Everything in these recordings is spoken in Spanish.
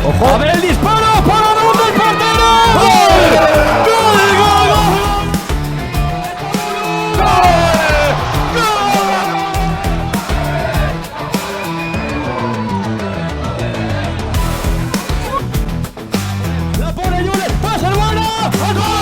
¡Ojo! ¡A ver el disparo! ¡Para dónde el portero! ¡Gol! ¡Gol! ¡Gol! La pone Julen, pasa el bueno, ¡gol! ¡Gol!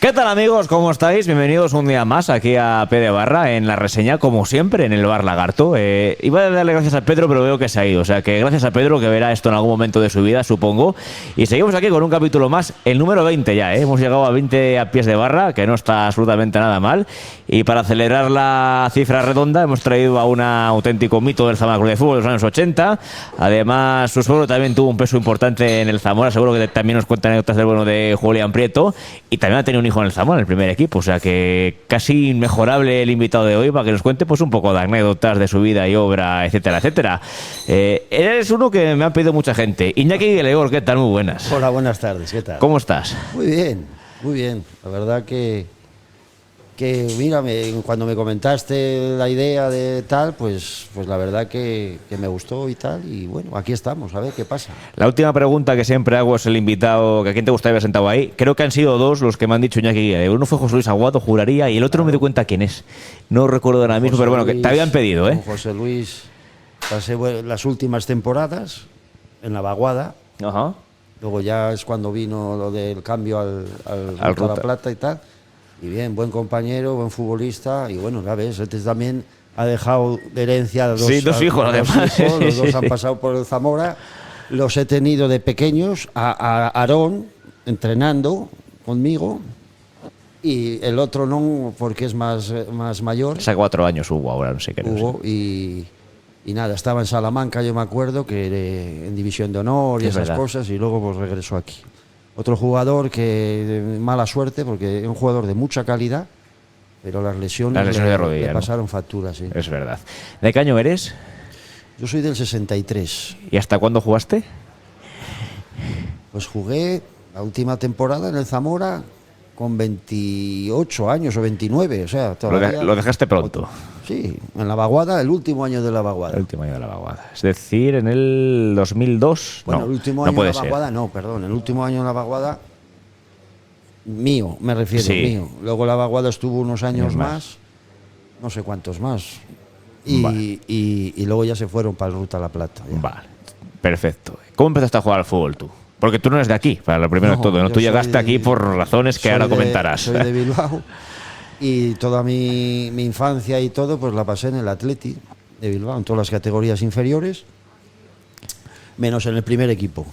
¿Qué tal, amigos? ¿Cómo estáis? Bienvenidos un día más aquí a P de Barra en la reseña, como siempre, en el Bar Lagarto. Iba a darle gracias a Pedro, pero veo que se ha ido. O sea, que gracias a Pedro, que verá esto en algún momento de su vida, supongo. Y seguimos aquí con un capítulo más, el número 20 ya, ¿eh? Hemos llegado a 20 a pies de barra, que no está absolutamente nada mal. Y para celebrar la cifra redonda, hemos traído a un auténtico mito del Zamora Club de Fútbol de los años 80. Además, su suegro también tuvo un peso importante en el Zamora. Seguro que también nos cuenta anécdotas del bueno de Julián Prieto. Y también ha tenido un hijo en el Zamora, en el primer equipo, o sea que casi inmejorable el invitado de hoy para que nos cuente pues un poco de anécdotas de su vida y obra, etcétera, etcétera. Eres uno que me ha pedido mucha gente. Iñaki Gregor, ¿qué tal? Muy buenas. Hola, buenas tardes, ¿qué tal? ¿Cómo estás? Muy bien, muy bien. La verdad que mira, cuando me comentaste la idea de tal, pues la verdad que me gustó y tal, y bueno, aquí estamos, a ver qué pasa. La última pregunta que siempre hago es el invitado, que a quién te gustaría haber sentado ahí. Creo que han sido dos los que me han dicho Iñaki Gregor. Uno fue José Luis Aguado, juraría, y el otro no me doy cuenta quién es. No recuerdo ahora mismo, pero bueno, que te habían pedido, ¿eh? Con José Luis pasé las últimas temporadas en la vaguada. Ajá. Luego ya es cuando vino lo del cambio al Ruta Ruta. La Plata y tal. Y bien, buen compañero, buen futbolista. Y bueno, ya ves, este también ha dejado de herencia a dos hijos, además. Los dos han pasado por el Zamora. Los he tenido de pequeños, a Aarón entrenando conmigo. Y el otro no, porque es más mayor. Hace 4 años hubo ahora, no sé qué. Hugo, y nada, estaba en Salamanca, yo me acuerdo, que en División de Honor y Es esas verdad. cosas, y luego pues regresó aquí. Otro jugador que mala suerte, porque es un jugador de mucha calidad, pero las lesiones de rodilla, le ¿no? pasaron facturas. Sí. Es verdad. ¿De qué año eres? Yo soy del 63. ¿Y hasta cuándo jugaste? Pues jugué la última temporada en el Zamora con 28 años o 29, o sea, todavía... Lo dejaste pronto. Sí, en la vaguada, el último año de la vaguada. El último año de la vaguada. Es decir, en el 2002. Bueno, no, el último no año puede de la ser. vaguada, no, perdón, el último año de la vaguada, mío, me refiero, Sí. mío. Luego la vaguada estuvo unos años Años más. más, no sé cuántos más. Vale. Y luego ya se fueron para el Ruta La Plata. Ya. Vale, perfecto. ¿Cómo empezaste a jugar al fútbol tú? Porque tú no eres de aquí, para lo primero de todo, ¿no? yo Tú soy llegaste aquí por razones que soy ahora de- comentarás. Soy de Bilbao y toda mi infancia y todo, pues la pasé en el Atleti de Bilbao, en todas las categorías inferiores, menos en el primer equipo.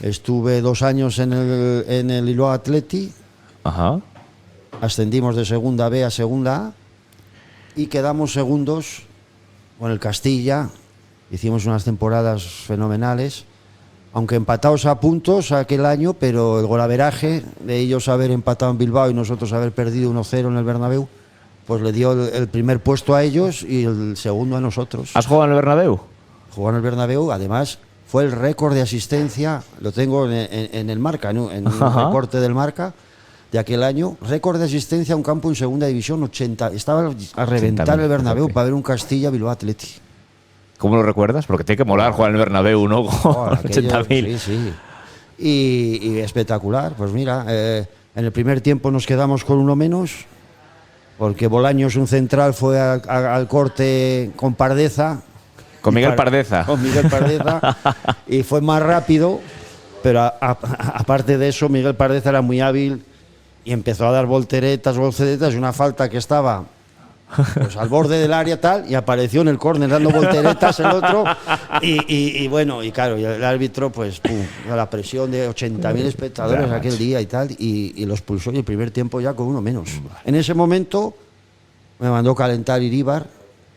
Estuve 2 años en el Bilbao Atleti. Ajá. Ascendimos de segunda B a segunda A y quedamos segundos con el Castilla. Hicimos unas temporadas fenomenales, aunque empatados a puntos aquel año, pero el golaveraje de ellos haber empatado en Bilbao y nosotros haber perdido 1-0 en el Bernabéu, pues le dio el primer puesto a ellos y el segundo a nosotros. ¿Has jugado en el Bernabéu? Jugó en el Bernabéu, además fue el récord de asistencia, lo tengo en el Marca, ¿no? En un Ajá. recorte del Marca de aquel año, récord de asistencia a un campo en segunda división, 80, estaba a reventar 80.000, el Bernabéu ok. para ver un Castilla Bilbao Atleti. ¿Cómo lo recuerdas? Porque tiene que molar jugar en el Bernabéu, ¿no? Con Oh, aquello, 80.000. sí, sí. Y espectacular, pues mira, en el primer tiempo nos quedamos con uno menos, porque Bolaños, un central, fue al corte con Pardeza. Con Y Miguel Pardeza. Con Miguel Pardeza. Y fue más rápido, pero aparte de eso, Miguel Pardeza era muy hábil y empezó a dar volteretas, y una falta que estaba pues al borde del área tal, y apareció en el córner dando volteretas el otro, y bueno, y claro, y el árbitro pues pum, la presión de 80.000 espectadores Ya, aquel macho. día y tal, y los pulsó, y el primer tiempo ya con uno menos. En ese momento me mandó calentar Iríbar.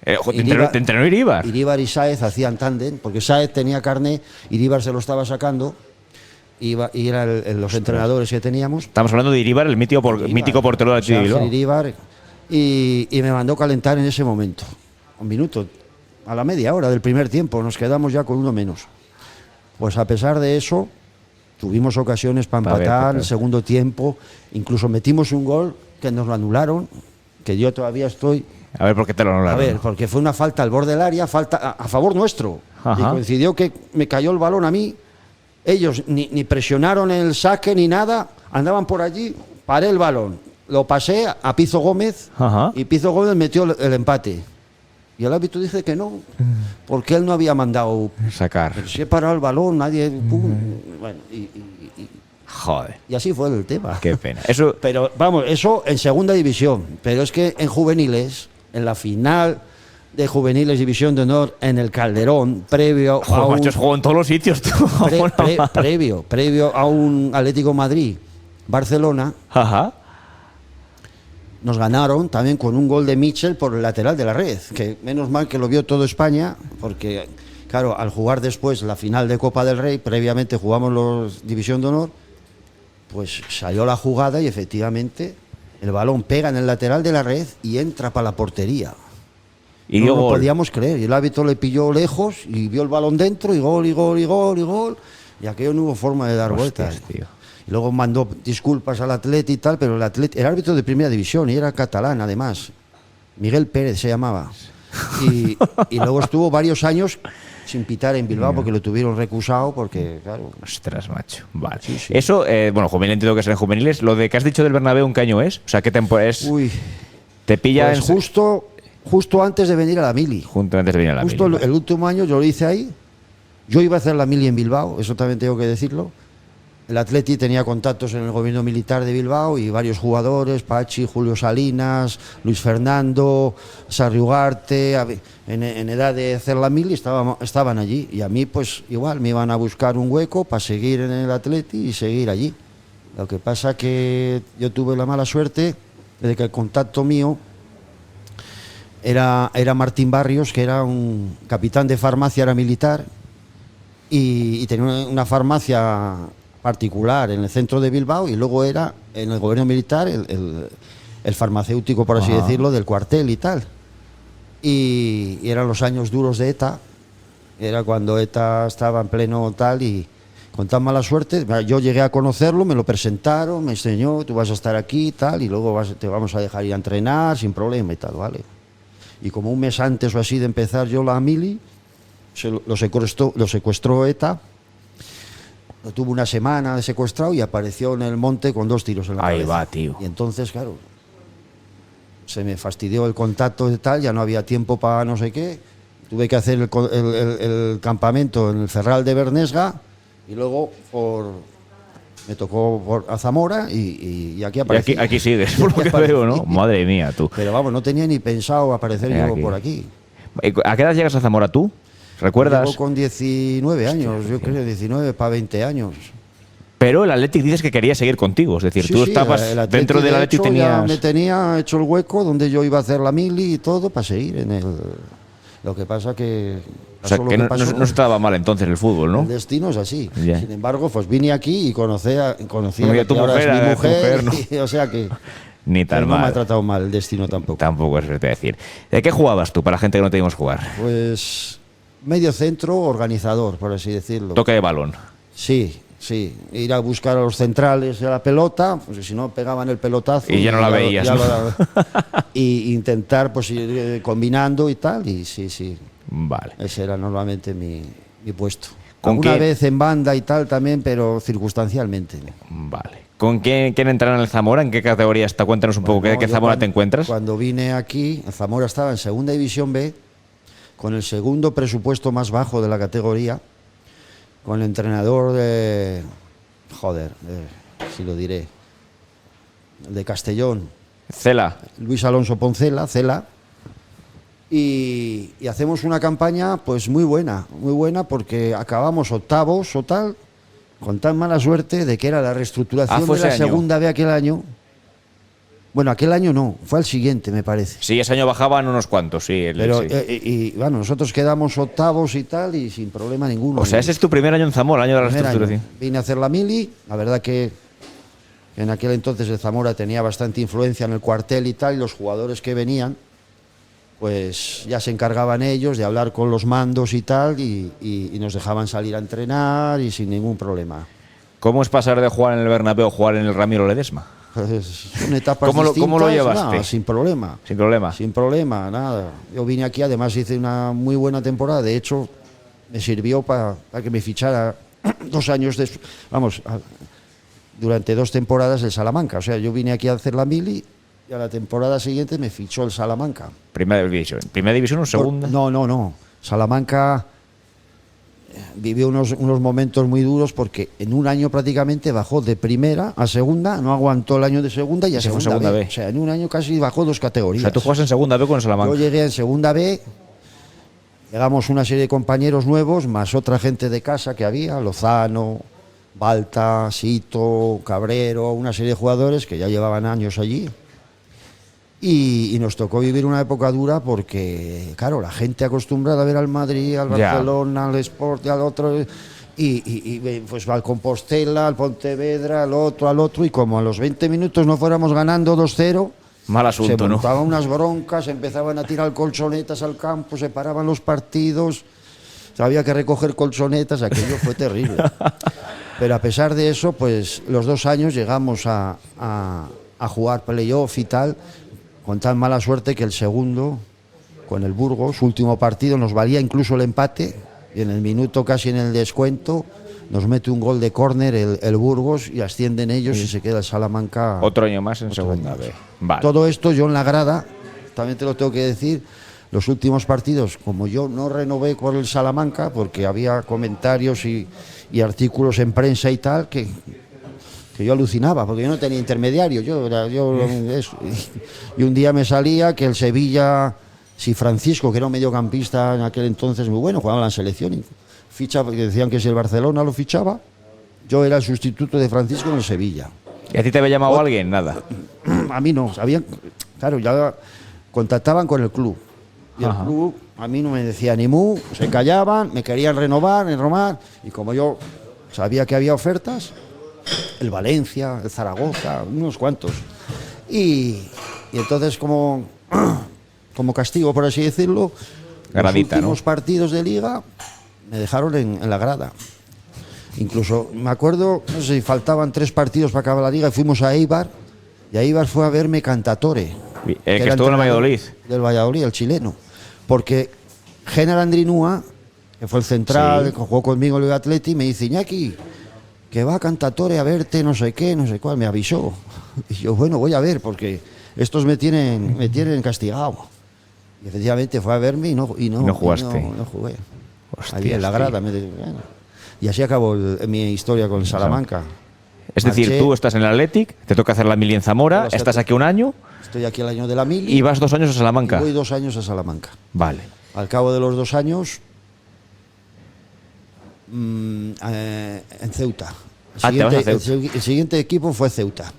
¿Te entrenó Iríbar? Iríbar y Sáez hacían tándem, porque Sáez tenía carne, Iríbar se lo estaba sacando, y eran los entrenadores que teníamos. Estamos hablando de Iríbar, el mítico portero de Ángel Bilbao. Iríbar, y me mandó calentar en ese momento. Un minuto. a la media hora del primer tiempo, nos quedamos ya con uno menos. Pues a pesar de eso, tuvimos ocasiones para empatar el segundo tiempo, incluso metimos un gol que nos lo anularon, que yo todavía estoy... A ver, ¿por qué te lo anularon? A ver, porque fue una falta al borde del área, falta a favor nuestro. Ajá. Y coincidió que me cayó el balón a mí. Ellos ni presionaron el saque ni nada, andaban por allí, paré el balón, lo pasé a Pizo Gómez. Ajá. Y Pizo Gómez metió el empate. Y el árbitro dice que no, porque él no había mandado Sacar. pero si he parado el balón, nadie... Bueno, Joder. y así fue el tema. Qué pena. Eso... Pero vamos, eso en segunda división. Pero es que en juveniles, en la final de juveniles División de Honor, en el Calderón, previo Joder, a un... macho, juego en todos los sitios, tú. previo a un Atlético Madrid, Barcelona, Ajá. nos ganaron también con un gol de Mitchell por el lateral de la red, que menos mal que lo vio todo España, porque claro, al jugar después la final de Copa del Rey, previamente jugamos los División de Honor, pues salió la jugada y efectivamente el balón pega en el lateral de la red y entra para la portería. Y no dio lo gol. podíamos creer, y el árbitro le pilló lejos y vio el balón dentro y gol, y gol, y gol, y gol, y aquello no hubo forma de dar Hostias, vueltas. tío. Y luego mandó disculpas al Atleti y tal, pero el Atleti era árbitro de primera división y era catalán además. Miguel Pérez se llamaba. Y luego estuvo varios años sin pitar en Bilbao porque lo tuvieron recusado porque, claro... Ostras, macho. Vale. Sí, sí. Eso, bueno, juvenil entiendo que serán juveniles. Lo de que has dicho del Bernabéu, ¿en qué año es? O sea, ¿qué temporada es? Uy, Te pilla pues justo antes de venir a la Mili. Junto antes de venir a la Justo Mili, el último año yo lo hice ahí. Yo iba a hacer la Mili en Bilbao, eso también tengo que decirlo. El Atleti tenía contactos en el gobierno militar de Bilbao y varios jugadores, Pachi, Julio Salinas, Luis Fernando, Sarri Ugarte, en edad de hacer la mili estaban allí. Y a mí pues igual me iban a buscar un hueco para seguir en el Atleti y seguir allí. Lo que pasa que yo tuve la mala suerte de que el contacto mío era Martín Barrios, que era un capitán de farmacia, era militar, y tenía una farmacia particular en el centro de Bilbao y luego era en el gobierno militar el farmacéutico, por así decirlo, del cuartel y tal. Y eran los años duros de ETA, era cuando ETA estaba en pleno tal y con tan mala suerte, yo llegué a conocerlo, me lo presentaron, me enseñó, tú vas a estar aquí y tal, y luego te vamos a dejar ir a entrenar sin problema y tal, ¿vale? Y como un mes antes o así de empezar yo la mili, lo secuestró ETA. Lo tuvo una semana de secuestrado y apareció en el monte con 2 tiros en la cabeza. Ahí va, tío. Y entonces, claro, se me fastidió el contacto y tal, ya no había tiempo para no sé qué. Tuve que hacer el campamento en el Ferral de Bernesga y luego me tocó a Zamora y aquí aparecí. Y aquí sigues, por lo que veo, ¿no? Madre mía, tú. Pero vamos, no tenía ni pensado aparecer yo por aquí. ¿A qué edad llegas a Zamora tú? ¿Recuerdas? Llego con 19 años, yo creo, 19 para 20 años. Pero el Athletic dices que quería seguir contigo, es decir, Sí, tú sí, estabas el Atleti, dentro del de Athletic, hecho, ya tenías... me tenía hecho el hueco donde yo iba a hacer la mili y todo para seguir en el... Lo que pasa que... O sea, que no estaba mal entonces el fútbol, ¿no? El destino es así. Ya. Sin embargo, pues vine aquí y conocí a tu que ahora mujer, es mi a tu mujer, mujer, ¿no? o sea que... Ni tan no me ha mal. tratado mal el destino tampoco. Tampoco es verdad decir. ¿De qué jugabas tú para la gente que no te vimos jugar? Pues medio centro organizador, por así decirlo. Toque de balón. Sí, ir a buscar a los centrales de la pelota, porque si no pegaban el pelotazo Y ya no la veías, ¿no? y intentar pues ir combinando y tal, y sí, Vale. ese era normalmente mi puesto. ¿Con Alguna qué? vez en banda y tal también, pero circunstancialmente. Vale. ¿Con quién entrar en el Zamora? ¿En qué categoría está? Cuéntanos un poco, Bueno, ¿qué yo Zamora te encuentras? Cuando vine aquí, el Zamora estaba en Segunda División B, con el segundo presupuesto más bajo de la categoría, con el entrenador si lo diré, el de Castellón, Cela. Luis Alonso Poncela, Cela, y hacemos una campaña pues muy buena porque acabamos octavos o tal, con tan mala suerte de que era la reestructuración fue de la ese año. segunda B aquel año. Bueno, aquel año no, fue el siguiente, me parece. Sí, ese año bajaban unos cuantos, sí. Pero, sí. y bueno, nosotros quedamos octavos y tal, y sin problema ninguno. O sea, ese es tu primer año en Zamora, el año de la Primer reestructuración. año. Vine a hacer la mili, la verdad que en aquel entonces el Zamora tenía bastante influencia en el cuartel y tal, y los jugadores que venían, pues ya se encargaban ellos de hablar con los mandos y tal, y nos dejaban salir a entrenar y sin ningún problema. ¿Cómo es pasar de jugar en el Bernabéu a jugar en el Ramiro Ledesma? Son etapas ¿Cómo distintas. lo llevaste? No, sin problema. Sin problema. Sin problema, nada. Yo vine aquí, además hice una muy buena temporada. De hecho, me sirvió para que me fichara 2 años después. Vamos, durante 2 temporadas el Salamanca. O sea, yo vine aquí a hacer la mili y a la temporada siguiente me fichó el Salamanca. Primera división. ¿Primera división o segunda? No. Salamanca vivió unos momentos muy duros porque en un año prácticamente bajó de primera a segunda, no aguantó el año de segunda y a Se fue segunda segunda B. B. O sea, en un año casi bajó 2 categorías. O sea, tú juegas en segunda B con el Salamanca. Yo llegué en segunda B, llegamos una serie de compañeros nuevos, más otra gente de casa que había, Lozano, Balta, Sito, Cabrero, una serie de jugadores que ya llevaban años allí. Y nos tocó vivir una época dura porque, claro, la gente acostumbrada a ver al Madrid, al Barcelona, al Sport, al otro, y pues al Compostela, al Pontevedra, al otro, y como a los 20 minutos no fuéramos ganando 2-0, mal asunto, se ¿no? montaban unas broncas, empezaban a tirar colchonetas al campo, se paraban los partidos, había que recoger colchonetas, aquello fue terrible. Pero a pesar de eso, pues los 2 años llegamos a jugar playoff y tal, con tan mala suerte que el segundo, con el Burgos, su último partido, nos valía incluso el empate, y en el minuto casi en el descuento nos mete un gol de córner el Burgos y ascienden ellos y se queda el Salamanca. Otro año más en segunda B. Vale. Todo esto yo en la grada, también te lo tengo que decir, los últimos partidos, como yo no renové con el Salamanca, porque había comentarios y artículos en prensa y tal, que yo alucinaba, porque yo no tenía intermediario, y un día me salía que el Sevilla, si Francisco, que era un mediocampista en aquel entonces muy bueno, jugaba en la selección, y decían que si el Barcelona lo fichaba, yo era el sustituto de Francisco en el Sevilla. ¿Y a ti te había llamado alguien? Nada. A mí no, sabían, claro, ya contactaban con el club, y el club a mí no me decía ni mu, se callaban, me querían renovar, y como yo sabía que había ofertas, el Valencia, el Zaragoza, unos cuantos. Y entonces como castigo, por así decirlo, Gradita, los últimos ¿no? partidos de liga me dejaron en la grada. Incluso me acuerdo, no sé si faltaban 3 partidos para acabar la liga y fuimos a Eibar, y a Eibar fue a verme Cantatore. Que era estuvo en el Valladolid. Del Valladolid, el chileno. Porque General Andrinúa, que fue el central, Sí. que jugó conmigo en el Atleti, me dice: Iñaki, que va a Cantatore a verte, no sé qué, no sé cuál, me avisó. Y yo, bueno, voy a ver, porque estos me tienen castigado. Y efectivamente fue a verme y no jugaste. No jugué. Hostia, Ahí en la grada. Bueno. Y así acabó mi historia con Salamanca. Es decir, Marché, tú estás en el Athletic, te toca hacer la mili en Zamora, Todos estás a- aquí un año estoy aquí el año de la mili y vas 2 años a Salamanca. y voy 2 años a Salamanca. Vale. Al cabo de los 2 años, en Ceuta. Te vas a Ceuta. El siguiente equipo fue Ceuta.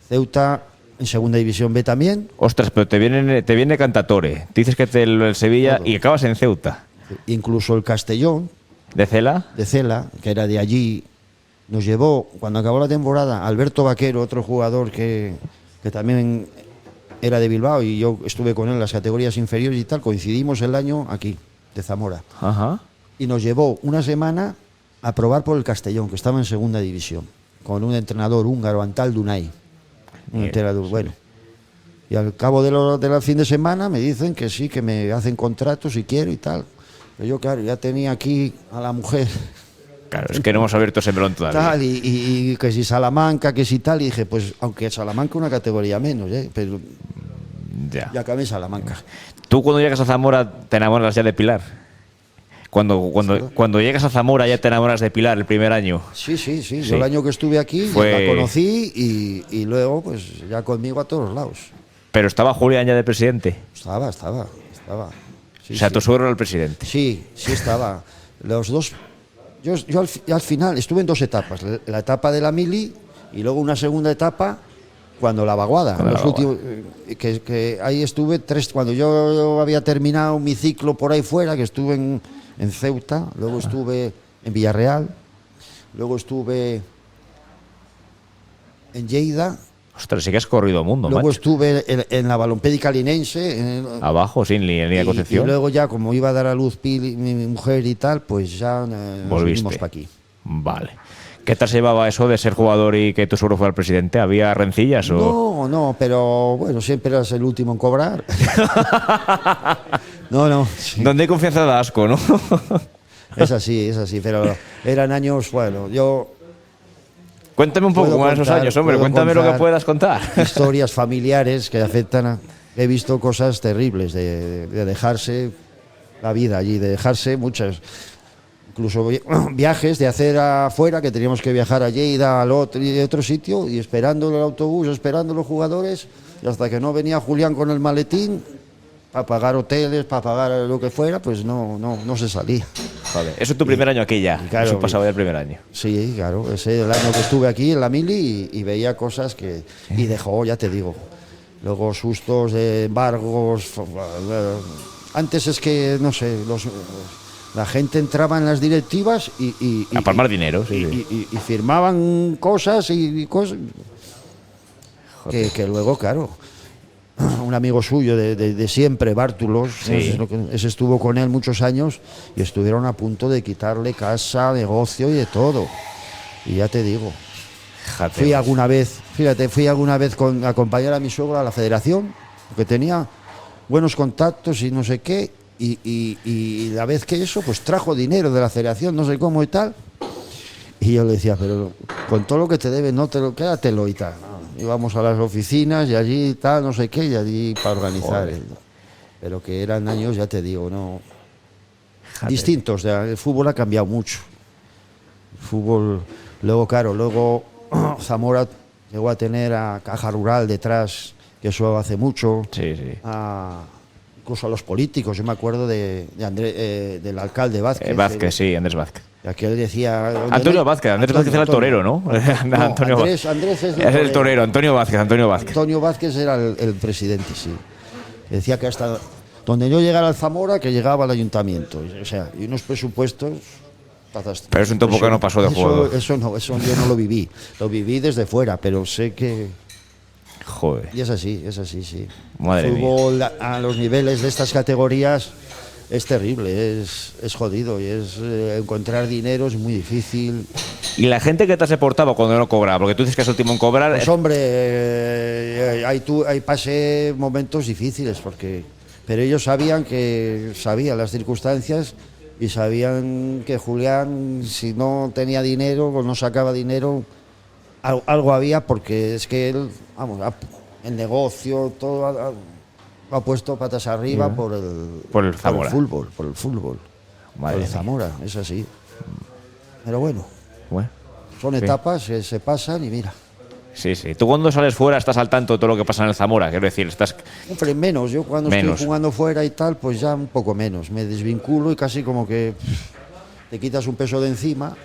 Ceuta en segunda división B también. Ostras, pero te viene Cantatore. Te dices que el Sevilla Todo. y acabas en Ceuta. Incluso el Castellón ¿De Cela? de Cela, que era de allí, nos llevó, cuando acabó la temporada, Alberto Vaquero, otro jugador que también era de Bilbao, y yo estuve con él en las categorías inferiores y tal, coincidimos el año aquí, de Zamora. Ajá. Y nos llevó una semana a probar por el Castellón, que estaba en segunda división, con un entrenador húngaro, Antal Dunay. Un entrenador, bueno. Y al cabo del fin de semana me dicen que sí, que me hacen contrato si quiero y tal. Pero yo, claro, ya tenía aquí a la mujer Claro, es que no hemos abierto ese melón todavía. tal, y que si Salamanca, que si tal, y dije, pues aunque Salamanca una categoría menos, pero Ya. ya acabé en Salamanca. Tú cuando llegas a Zamora te enamoras ya de Pilar. Cuando llegas a Zamora ya te enamoras de Pilar el primer año. Sí. Sí. Yo el año que estuve aquí Fue- la conocí y luego pues ya conmigo a todos los lados. Pero estaba Julián ya de presidente. Estaba. Sí, O sea, sí. tu suegro era el presidente. Sí estaba. Los dos. Yo al final estuve en 2 etapas. La etapa de la mili y luego una segunda etapa cuando la vaguada. Cuando la Últimos, que ahí estuve 3. Cuando yo había terminado mi ciclo por ahí fuera, que estuve en Ceuta, luego estuve en Villarreal, luego estuve en Lleida Ostras, sí que has corrido mundo, Luego macho. estuve en la Balompédica Linense. Abajo, sin línea de Y Concepción. luego ya, como iba a dar a luz mi mujer y tal, pues ya nos Volviste. vinimos para aquí. Vale. ¿Qué tal se llevaba eso de ser jugador y que tu suegro fuera el presidente? ¿Había rencillas o...? No, pero bueno, siempre eras el último en cobrar. No. Sí. Donde hay confianza da asco, ¿no? Es así, pero eran años, bueno, yo... Cuéntame un poco Puedo cómo eran esos contar, años, hombre. puedo Cuéntame lo que contar puedas contar. Historias familiares que afectan a... He visto cosas terribles de dejarse la vida allí, de dejarse muchas... Incluso viajes de hacer afuera, que teníamos que viajar allí y al otro sitio, y esperando el autobús, esperando los jugadores, y hasta que no venía Julián con el maletín, para pagar hoteles, para pagar lo que fuera, pues no se salía. Joder, eso es tu primer año aquí ya. claro, Eso pasaba ya el primer año. Sí, claro, ese el año que estuve aquí en la mili y veía cosas que... Y dejó, ya te digo, luego sustos de embargos... Antes es que, no sé, la gente entraba en las directivas y A palmar dinero, sí. y firmaban cosas y cosas que luego, claro, un amigo suyo de siempre, Bártulos, Sí. ese estuvo con él muchos años y estuvieron a punto de quitarle casa, negocio y de todo. Y ya te digo, Fíjate. fui alguna vez a acompañar a mi suegro a la federación, porque tenía buenos contactos y no sé qué, y la vez que eso, pues trajo dinero de la federación, no sé cómo y tal, y yo le decía, pero con todo lo que te debe, no te lo, quédatelo y tal. Íbamos a las oficinas y allí tal, no sé qué, y allí para organizar. Pero que eran años, ya te digo, no Fíjate. distintos. El fútbol ha cambiado mucho. El fútbol, luego, claro, Zamora llegó a tener a Caja Rural detrás, que eso hace mucho. Sí. Incluso a los políticos. Yo me acuerdo del alcalde Vázquez. Vázquez, sí, Andrés Vázquez. Aquel decía... Antonio Vázquez, Andrés Vázquez era el torero, ¿no? Antonio Andrés es el torero, Antonio Vázquez. Antonio Vázquez era el presidente, sí. Decía que hasta donde yo llegara al Zamora, que llegaba al ayuntamiento. O sea, y unos presupuestos... Pero es un topo que no pasó de juego. Eso yo no lo viví. Lo viví desde fuera, pero sé que... Joder. Y es así, sí. Madre El fútbol a los niveles de estas categorías es terrible, es jodido y encontrar dinero es muy difícil. ¿Y la gente que te se portaba cuando no cobraba? Porque tú dices que es el último en cobrar. Pues hombre, ahí pasé momentos difíciles, pero ellos sabían las circunstancias y sabían que Julián, si no tenía dinero o no sacaba dinero, algo había, porque es que él, vamos, el negocio, todo ha puesto patas arriba por el Zamora. fútbol. Madre Por el mía. Zamora, es así. Pero bueno, Bueno, son bien. etapas que se pasan y mira. Sí. Tú cuando sales fuera estás al tanto de todo lo que pasa en el Zamora. Quiero decir, estás... Hombre, menos. Yo cuando Menos. estoy jugando fuera y tal, pues ya un poco menos. Me desvinculo y casi como que te quitas un peso de encima.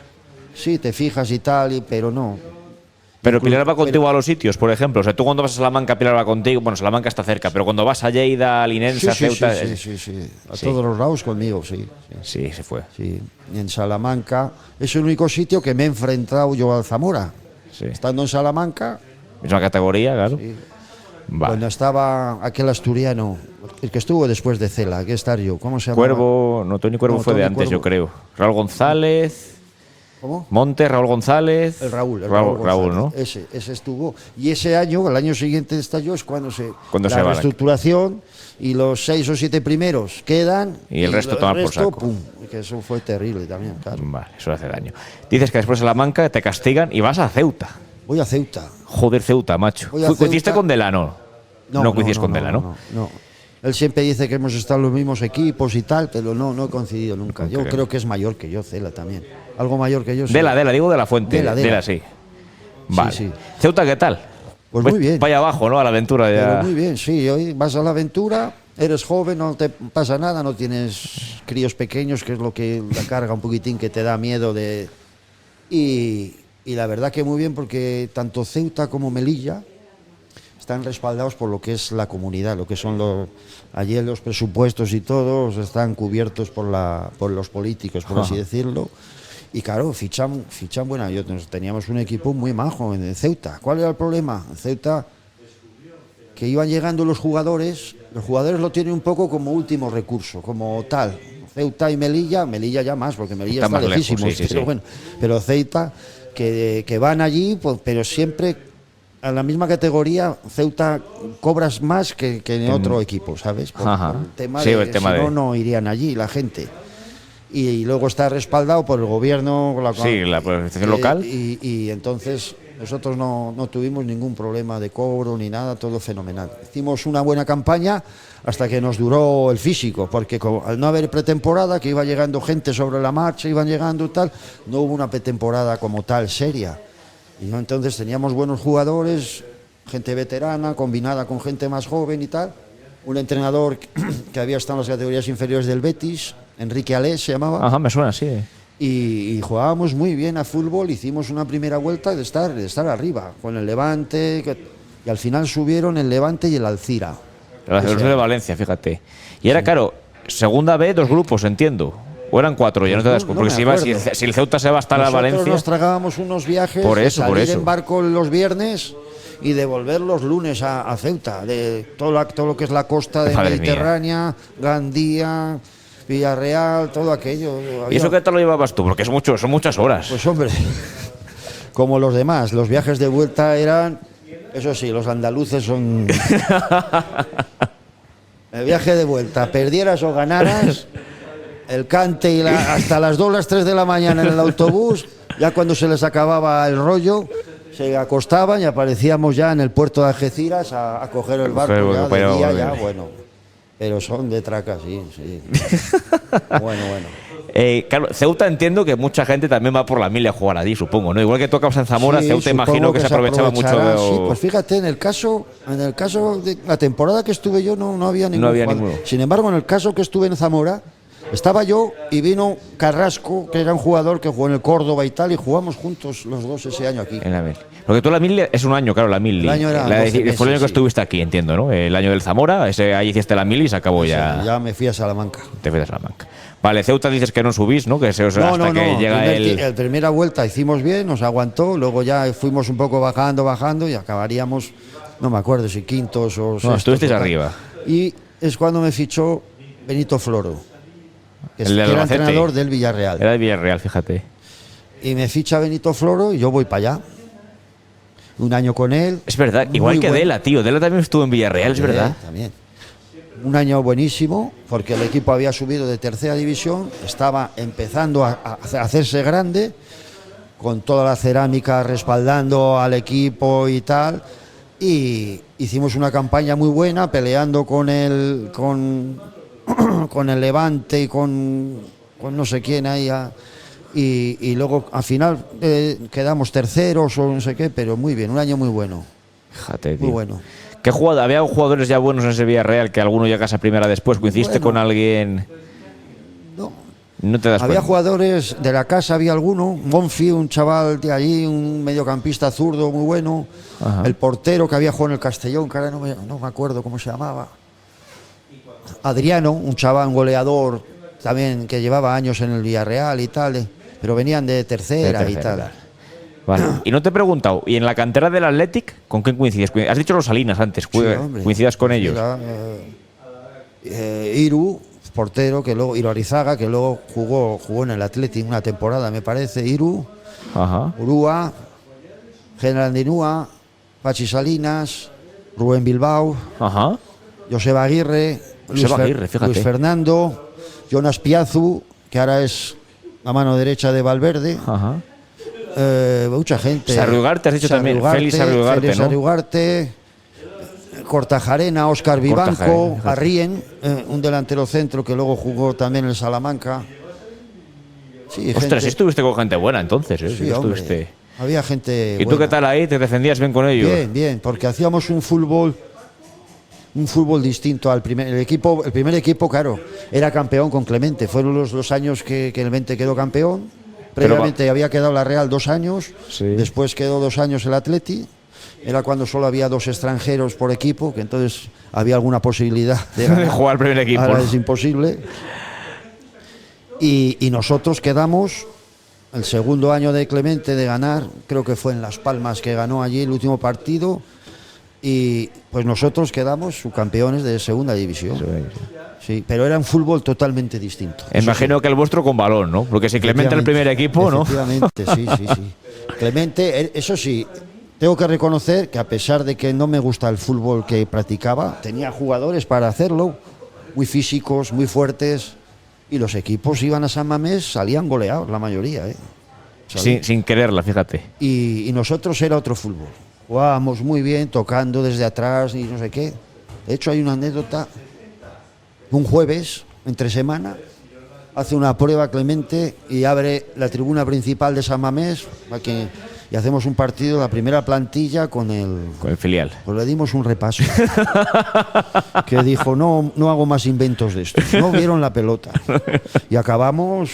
Sí, te fijas y tal, pero no. Pero Incluso- Pilar va contigo a los sitios, por ejemplo. O sea, tú cuando vas a Salamanca, Pilar va contigo. Bueno, Salamanca está cerca, pero cuando vas a Lleida, a Linense, a Ceuta... Sí. A Sí. todos los lados conmigo, sí. Sí, se fue. Sí. En Salamanca es el único sitio que me he enfrentado yo al Zamora. Sí. Estando en Salamanca, Misma categoría, claro. sí. Vale. Cuando estaba aquel asturiano, el que estuvo después de Cela, que estar yo, ¿cómo se llama? Cuervo, no, Tony Cuervo No, fue de Tony antes, yo Cuervo. creo. Raúl González, ¿Cómo? Montes, Raúl González. El Raúl Raúl, ¿no? González. Ese estuvo. Y ese año, el año siguiente estalló, es cuando Cuando la se va la- reestructuración y los 6 o 7 primeros quedan. Y el resto toman por saco. Pum, que eso fue terrible también, claro. Vale, eso hace daño. Dices que después de Salamanca te castigan y vas a Ceuta. Voy a Ceuta. Joder, Ceuta, macho. Voy a ¿Coincidiste Ceuta. con Delano? No coincidís con Delano. No. Él siempre dice que hemos estado en los mismos equipos y tal, pero no he coincidido nunca. Yo creo que es mayor que yo, Cela también. Algo mayor que yo. Sí. Dela, digo de la Fuente. Dela. Sí. Vale. sí. Ceuta, ¿qué tal? Pues muy bien. Vaya abajo, ¿no? A la aventura ya. Pero muy bien, sí. Hoy vas a la aventura, eres joven, no te pasa nada, no tienes críos pequeños, que es lo que la carga un poquitín que te da miedo de... Y la verdad que muy bien, porque tanto Ceuta como Melilla están respaldados por lo que es la comunidad, lo que son allí los presupuestos y todos están cubiertos por los políticos, por así decirlo. Y claro, fichan buena. Teníamos un equipo muy majo en Ceuta. ¿Cuál era el problema? En Ceuta, que iban llegando los jugadores lo tienen un poco como último recurso, como tal. Ceuta y Melilla ya más, porque Melilla está lejísimo, pero bueno, pero Ceuta, que van allí, pues, pero siempre a la misma categoría. Ceuta cobras más que en otro equipo, ¿sabes? Por el tema de, si no irían allí la gente. Y luego está respaldado por el gobierno, la organización local. Y entonces nosotros no tuvimos ningún problema de cobro ni nada, todo fenomenal. Hicimos una buena campaña hasta que nos duró el físico, porque al no haber pretemporada, que iba llegando gente sobre la marcha, iban llegando y tal, no hubo una pretemporada como tal seria. Y entonces teníamos buenos jugadores, gente veterana, combinada con gente más joven y tal. Un entrenador que había estado en las categorías inferiores del Betis, Enrique Alés se llamaba. Ajá, me suena, sí. Y jugábamos muy bien a fútbol, hicimos una primera vuelta de estar arriba, con el Levante, y al final subieron el Levante y el Alcira. La Selección de Valencia, fíjate. Y era, claro, segunda B, 2 grupos, entiendo. O eran 4, ya no te das cuenta. Porque si el Ceuta se va hasta la Valencia. Nosotros nos tragábamos unos viajes, salir en barco los viernes y devolver los lunes a Ceuta, de todo lo que es la costa de Mediterránea, Gandía, Villarreal, todo aquello. ¿Y eso qué tal lo llevabas tú? Porque son muchas horas. Pues hombre, como los demás, los viajes de vuelta eran, eso sí, los andaluces son... El viaje de vuelta, perdieras o ganaras, el cante hasta las 2, las 3 de la mañana en el autobús, ya cuando se les acababa el rollo, se acostaban y aparecíamos ya en el puerto de Algeciras a coger el barco ya de día, ya, bueno. Pero son de traca, sí. Bueno. Claro, Ceuta entiendo que mucha gente también va por la milla a jugar allí, supongo, ¿no? Igual que tocabas en Zamora, sí, Ceuta imagino que se aprovechaba mucho de... Sí, pues fíjate, en el caso de la temporada que estuve yo no había ninguno. Sin embargo, en el caso que estuve en Zamora, estaba yo y vino Carrasco, que era un jugador que jugó en el Córdoba y tal, y jugamos juntos los dos ese año aquí. En la Mil. Porque tú la Mil es un año, claro, la Mil. El año era fue el año que estuviste aquí, entiendo, ¿no? El año del Zamora, ahí hiciste la Mil y se acabó ya. Sí, ya me fui a Salamanca. Te fuiste a Salamanca. Vale, Ceuta dices que no subís, ¿no? Que hasta que llega La primera vuelta hicimos bien, nos aguantó, luego ya fuimos un poco bajando y acabaríamos, no me acuerdo si quintos o sextos. No, estuvisteis arriba. Y es cuando me fichó Benito Floro, que era entrenador del Villarreal. Era del Villarreal, fíjate. Y me ficha Benito Floro y yo voy para allá. Un año con él. Es verdad, igual que Dela, tío. Dela también estuvo en Villarreal, es verdad. También. Un año buenísimo, porque el equipo había subido de tercera división, estaba empezando a hacerse grande, con toda la cerámica respaldando al equipo y tal. Y hicimos una campaña muy buena, peleando con el Levante y con no sé quién ahí, y luego al final quedamos terceros o no sé qué, pero muy bien, un año muy bueno. Fíjate, tío. Muy bueno. ¿Había jugadores ya buenos en ese Villarreal que alguno llegas a primera después? ¿Coincidiste con alguien? No te das cuenta. Había jugadores de la casa, había alguno, Monfi, un chaval de allí, un mediocampista zurdo muy bueno. Ajá. El portero que había jugado en el Castellón, que ahora no me acuerdo cómo se llamaba. Adriano, un chaval, un goleador también que llevaba años en el Villarreal y tal, pero venían de tercera y tal. Vale. Y no te he preguntado, ¿y en la cantera del Athletic con quién coincides? Has dicho los Salinas antes, ¿coincidas con ellos? Iru, portero, que luego Iru Arizaga, que luego jugó en el Athletic una temporada, me parece. Iru, ajá. Urúa, General Dinúa, Pachi Salinas, Rubén Bilbao, ajá. Joseba Aguirre, Luis Fernando, Jonas Piazu, que ahora es la mano derecha de Valverde. Ajá. Mucha gente. Sarriugarte, has dicho también. Félix Sarriugarte, Cortajarena, Óscar Vivanco, Arrien, un delantero centro que luego jugó también en Salamanca. Sí, ostras, sí estuviste con gente buena entonces, ¿eh? Sí, hombre, había gente ¿Y tú qué tal ahí? ¿Te defendías bien con ellos? Bien, porque hacíamos un fútbol distinto al primer equipo. El primer equipo, claro, era campeón con Clemente. Fueron los años que Clemente quedó campeón. Previamente había quedado la Real 2 años, sí. Después quedó 2 años el Atleti. Era cuando solo había 2 extranjeros por equipo, que entonces había alguna posibilidad de jugar al primer equipo. Ahora es imposible. Y nosotros quedamos el segundo año de Clemente de ganar, creo que fue en Las Palmas que ganó allí el último partido, y pues nosotros quedamos subcampeones de segunda división. Sí, pero era un fútbol totalmente distinto. Imagino que el vuestro con balón, ¿no? Porque si Clemente el primer equipo, ¿no? Efectivamente, sí. Clemente, eso sí, tengo que reconocer que a pesar de que no me gusta el fútbol que practicaba, tenía jugadores para hacerlo, muy físicos, muy fuertes, y los equipos iban a San Mamés, salían goleados, la mayoría, ¿eh? Sin quererla, fíjate. Y nosotros era otro fútbol. Jugábamos muy bien, tocando desde atrás y no sé qué. De hecho, hay una anécdota. Un jueves, entre semana, hace una prueba Clemente y abre la tribuna principal de San Mamés y hacemos un partido, la primera plantilla con el filial. Pues le dimos un repaso. Que dijo, no hago más inventos de esto. No vieron la pelota. Y acabamos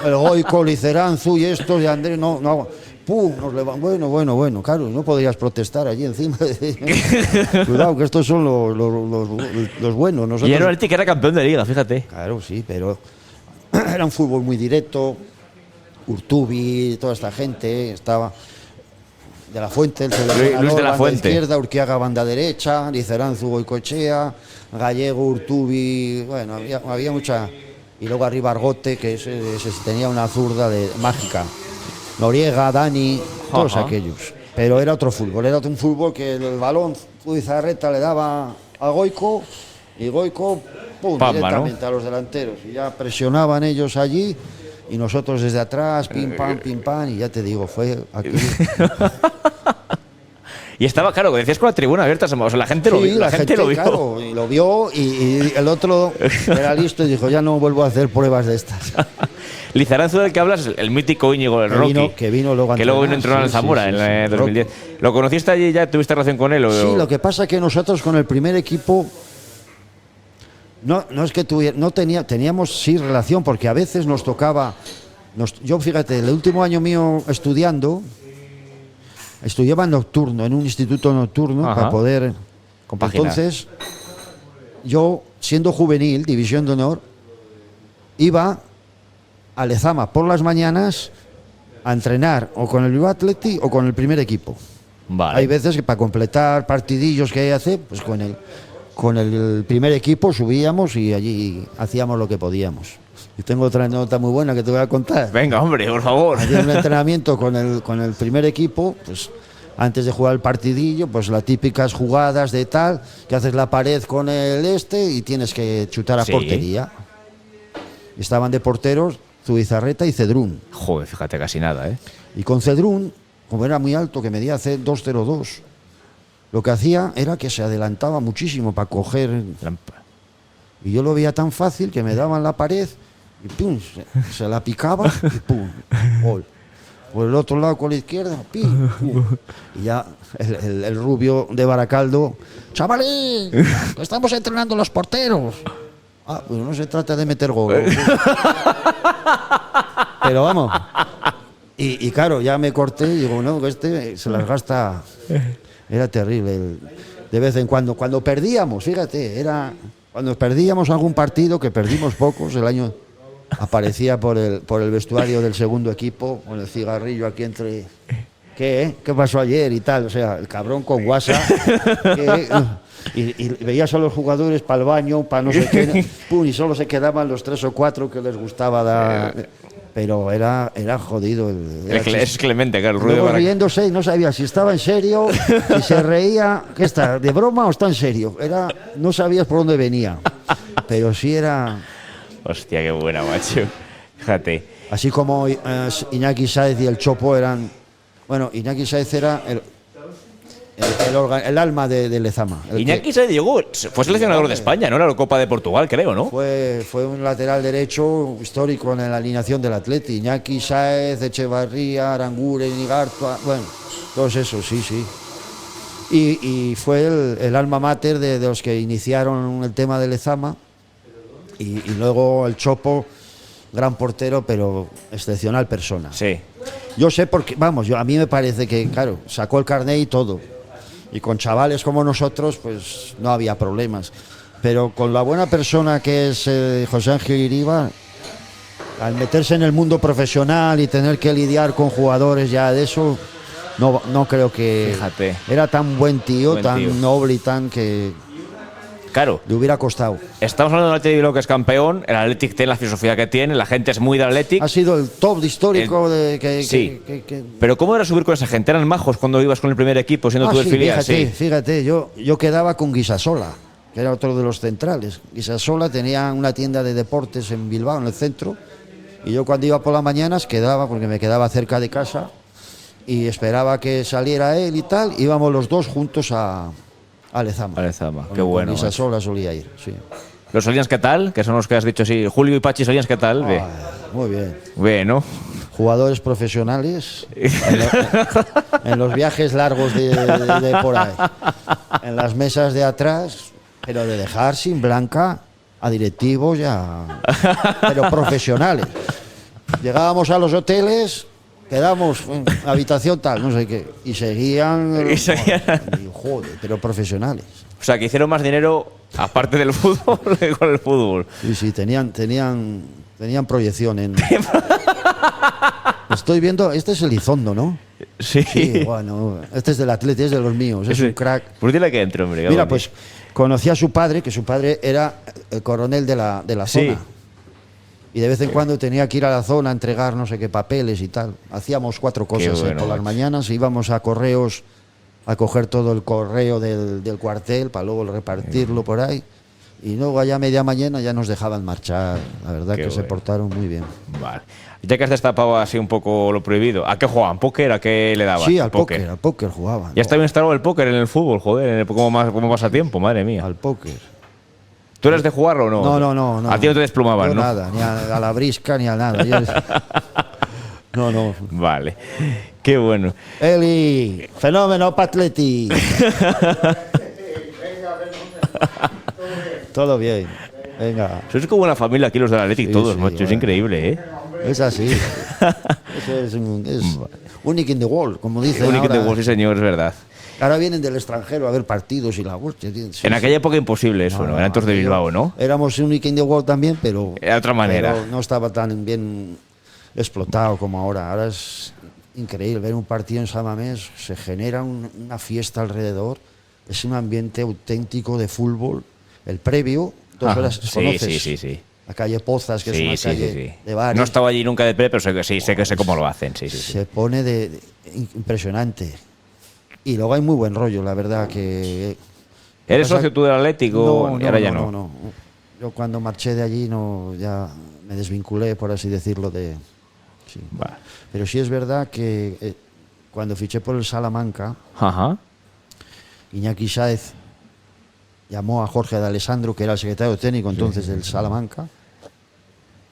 el Goico, Liceranzu y estos y Andrés, no hago. ¡Pum! Nos levantamos. Bueno, claro, no podrías protestar allí encima. Cuidado, que estos son los buenos. Nosotros... Y era el que era campeón de liga, fíjate. Claro, sí, pero era un fútbol muy directo. Urtubi, toda esta gente, estaba de la Fuente, Luis de la Fuente. Izquierda, Urquiaga banda derecha, Liceranzu, Goicoechea, Gallego, Urtubi, bueno, había mucha. Y luego arriba Argote, que ese tenía una zurda mágica. Noriega, Dani, todos aquellos. Pero era otro fútbol, era un fútbol que el balón Zubizarreta le daba a Goico y Goico directamente, ¿no?, a los delanteros. Y ya presionaban ellos allí y nosotros desde atrás, pim pam, y ya te digo, fue aquí. Y estaba, claro, que decías con la tribuna abierta, o sea, la gente lo vio. La gente lo vio. Claro, y lo vio y el otro era listo y dijo, ya no vuelvo a hacer pruebas de estas. Lizaranzu, del que hablas, el mítico Íñigo, el Rocky, que vino luego a entrenar en Zamora en 2010. ¿Lo conociste allí y ya tuviste relación con él? Sí, lo que pasa es que nosotros con el primer equipo no es que teníamos sí relación, porque a veces nos tocaba. Yo, fíjate, el último año mío estudiaba nocturno, en un instituto nocturno, para poder compaginar. Entonces, yo, siendo juvenil, división de honor, iba a Lezama por las mañanas a entrenar o con el Bilbao Athletic o con el primer equipo. Vale. Hay veces que para completar partidillos que hace, pues con el primer equipo subíamos y allí hacíamos lo que podíamos. Y tengo otra nota muy buena que te voy a contar. Venga, hombre, por favor. Allí en un entrenamiento con el primer equipo, pues antes de jugar el partidillo, pues las típicas jugadas de tal, que haces la pared con y tienes que chutar a portería. Estaban de porteros Zubizarreta y Cedrún. Joder, fíjate, casi nada, ¿eh? Y con Cedrún, como era muy alto, que medía 2,02, lo que hacía era que se adelantaba muchísimo para coger. Y yo lo veía tan fácil que me daban la pared y pum, se la picaba y pum, gol. Por el otro lado con la izquierda, pum, pum. Y ya el rubio de Baracaldo, ¡chavalín! ¡Estamos entrenando los porteros! Ah, pues no se trata de meter gol. Pero vamos. Y claro, ya me corté y digo, no, que se las gasta. Era terrible. De vez en cuando perdíamos, fíjate, cuando perdíamos algún partido, que perdimos pocos, el año aparecía por el vestuario del segundo equipo, con el cigarrillo aquí entre. ¿Qué pasó ayer? Y tal. O sea, el cabrón con guasa. Y veías a los jugadores para el baño, para no sé qué, pum, y solo se quedaban los 3 o 4 que les gustaba dar. Pero era jodido. Es Clemente, claro, el ruido. Luego riéndose y no sabía si estaba en serio, si se reía, ¿qué está? ¿De broma o está en serio? No sabías por dónde venía. Pero sí era. Hostia, qué buena, macho. Fíjate. Así como Iñaki Sáez y el Chopo eran. Bueno, Iñaki Sáez era el alma de Lezama. Iñaki Sáez llegó, fue seleccionador de España, ¿no? Era la Copa de Portugal, creo, ¿no? Fue un lateral derecho histórico en la alineación del Atleti. Iñaki Sáez, Echevarría, Aranguren, Igartua, bueno, todos esos, sí. Y fue el alma mater de los que iniciaron el tema de Lezama. Y luego el Chopo, gran portero, pero excepcional persona. Sí. Yo sé porque, a mí me parece que, claro, sacó el carné y todo. Y con chavales como nosotros, pues no había problemas. Pero con la buena persona que es José Ángel Iriba, al meterse en el mundo profesional y tener que lidiar con jugadores ya de eso, no creo que... Fíjate. Era tan buen tío, tan tío. noble y tan que Claro. le hubiera costado. Estamos hablando del Athletic de Bilbao, que es campeón. El Athletic tiene la filosofía que tiene, la gente es muy del Athletic. Ha sido el top de histórico de que... Sí. que- Pero ¿cómo era subir con esa gente? ¿Eran majos cuando ibas con el primer equipo, siendo tú el sí, filial? fíjate, yo quedaba con Guisasola, que era otro de los centrales. Guisasola tenía una tienda de deportes en Bilbao, en el centro, y yo cuando iba por las mañanas quedaba, porque me quedaba cerca de casa, y esperaba que saliera él y tal, íbamos los dos juntos a Lezama. Lezama, qué Con bueno. Guisasola solía ir, sí. ¿Los Solians qué tal? Que son los que has dicho, sí. Julio y Pachi Solians, ¿qué tal? Ve. Muy bien. Ve, ¿no? Jugadores profesionales en los viajes largos de por ahí, en las mesas de atrás, pero de dejar sin blanca a directivos ya, pero profesionales. Llegábamos a los hoteles, quedamos en habitación tal, no sé qué, y seguían, Y seguían. y, joder, pero profesionales. O sea, que hicieron más dinero aparte del fútbol que con el fútbol. Sí, tenían proyección en... Estoy viendo, este es Elizondo, ¿no? Sí. Sí, bueno, este es del Atleti, es de los míos, es un crack. Pues dile que entre, hombre. Mira, pues conocí a su padre, que su padre era el coronel de la Sí. zona. Y de vez en cuando tenía que ir a la zona a entregar no sé qué papeles y tal. Hacíamos 4 cosas bueno, por las macho. mañanas, íbamos a correos a coger todo el correo del cuartel para luego repartirlo por ahí. Y luego allá a media mañana ya nos dejaban marchar. La verdad Qué que se bueno. portaron muy bien. Vale. Ya que has destapado así un poco lo prohibido, ¿a qué jugaban? ¿Póker? ¿A qué le dabas? Sí, al póker jugaban. Ya está bien instalado el póker en el fútbol, joder, como pasatiempo, madre mía. Al póker. ¿Tú eres de jugarlo o no? No. A ti no te desplumaban, Yo ¿no? nada, ni a la brisca ni a nada. No. Vale. Qué bueno. Eli, fenómeno pa' Atleti. Todo bien. Venga, Sois como una familia aquí los del Athletic Sí, todos, sí, macho. Es bueno. increíble, ¿eh? es así. Eso es unique in the world, como dicen Único de ahora. vos, sí, señor, es verdad. Ahora vienen del extranjero a ver partidos y la hostia. Sí, En aquella época imposible eso, no, ¿no? no, Eran todos de aquello- Bilbao, ¿no? Éramos unique in the world también, pero... Era otra manera. pero no estaba tan bien explotado como ahora. Ahora es increíble ver un partido en San Mamés, se genera una fiesta alrededor, es un ambiente auténtico de fútbol. El previo, 2 Ajá. horas, Sí, ¿conoces? sí. La calle Pozas, que es una calle de bares. No estaba allí nunca de pre, pero sé que sé cómo lo hacen, sí. Se pone impresionante. Y luego hay muy buen rollo, la verdad que... ¿Eres pasa- socio tú del Atlético? Y ahora ya no. no. Yo cuando marché de allí ya me desvinculé, por así decirlo, de... Sí. Vale. Pero sí es verdad que cuando fiché por el Salamanca, Ajá. Iñaki Sáez llamó a Jorge de Alessandro, que era el secretario técnico entonces del Salamanca,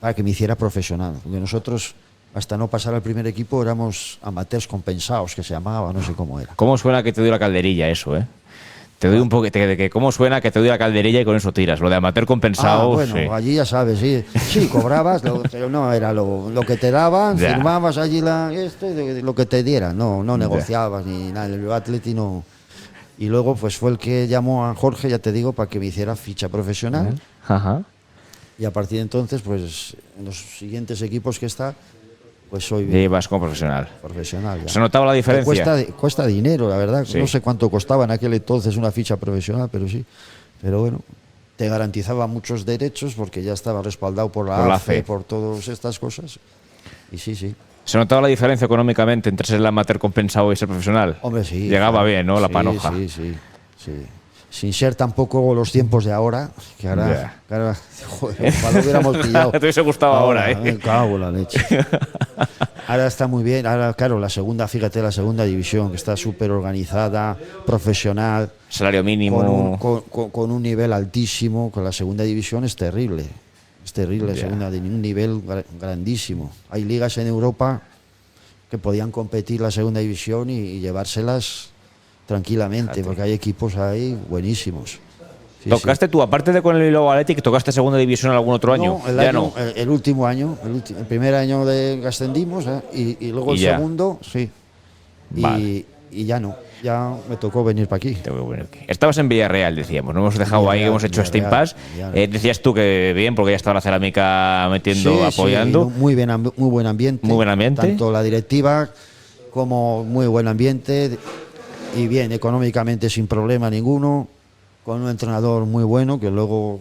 para que me hiciera profesional. Porque nosotros, hasta no pasar al primer equipo, éramos amateurs compensados, que se llamaba, no sé cómo era. ¿Cómo suena que te doy la calderilla eso, eh? Te doy un poco de que cómo suena que te doy la calderilla y con eso tiras. Lo de amateur compensado. Bueno, sí. allí ya sabes, sí, cobrabas, pero no era lo que te daban, Ya. firmabas allí lo que te dieran, no negociabas ni nada. El Atleti no. Y luego pues fue el que llamó a Jorge, ya te digo, para que me hiciera ficha profesional. Ajá. Y a partir de entonces, pues en los siguientes equipos que está, pues soy Y vas como profesional. profesional. Ya. ¿Se notaba la Que diferencia? cuesta dinero, la verdad. Sí. No sé cuánto costaba en aquel entonces una ficha profesional, pero sí. Pero bueno, te garantizaba muchos derechos porque ya estaba respaldado por la AFE, por todas estas cosas. Y sí. ¿Se notaba la diferencia económicamente entre ser el amateur compensado y ser profesional? Hombre, sí. Llegaba claro. bien, ¿no? La Sí, panoja. Sí. Sin ser tampoco los tiempos de ahora, que ahora, joder, ojalá lo hubiéramos pillado. Te hubiese gustado ahora, ¿eh? Me cago en la leche. Ahora está muy bien. Ahora, claro, la segunda división, que está súper organizada, profesional, Salario mínimo. con un nivel altísimo. Con la segunda división es terrible. Es terrible, la Ya. segunda, de un nivel grandísimo. Hay ligas en Europa que podían competir la segunda división y llevárselas tranquilamente, Fíjate. porque hay equipos ahí buenísimos. Sí, ¿Tocaste tú, aparte de con el Bilbao Athletic, tocaste segunda división algún otro año? No, Ya no. el último año, el primer año que ascendimos, y luego Y el ya. segundo, sí. Vale. Y ya no. ya me tocó venir para aquí. Estabas en Villarreal, decíamos, no hemos dejado ahí, hemos hecho este impasse. Decías tú que bien, porque ya estaba la cerámica metiendo, Sí, apoyando. sí, muy buen ambiente. Muy buen ambiente. Tanto la directiva como muy buen ambiente y bien, económicamente sin problema ninguno, con un entrenador muy bueno que luego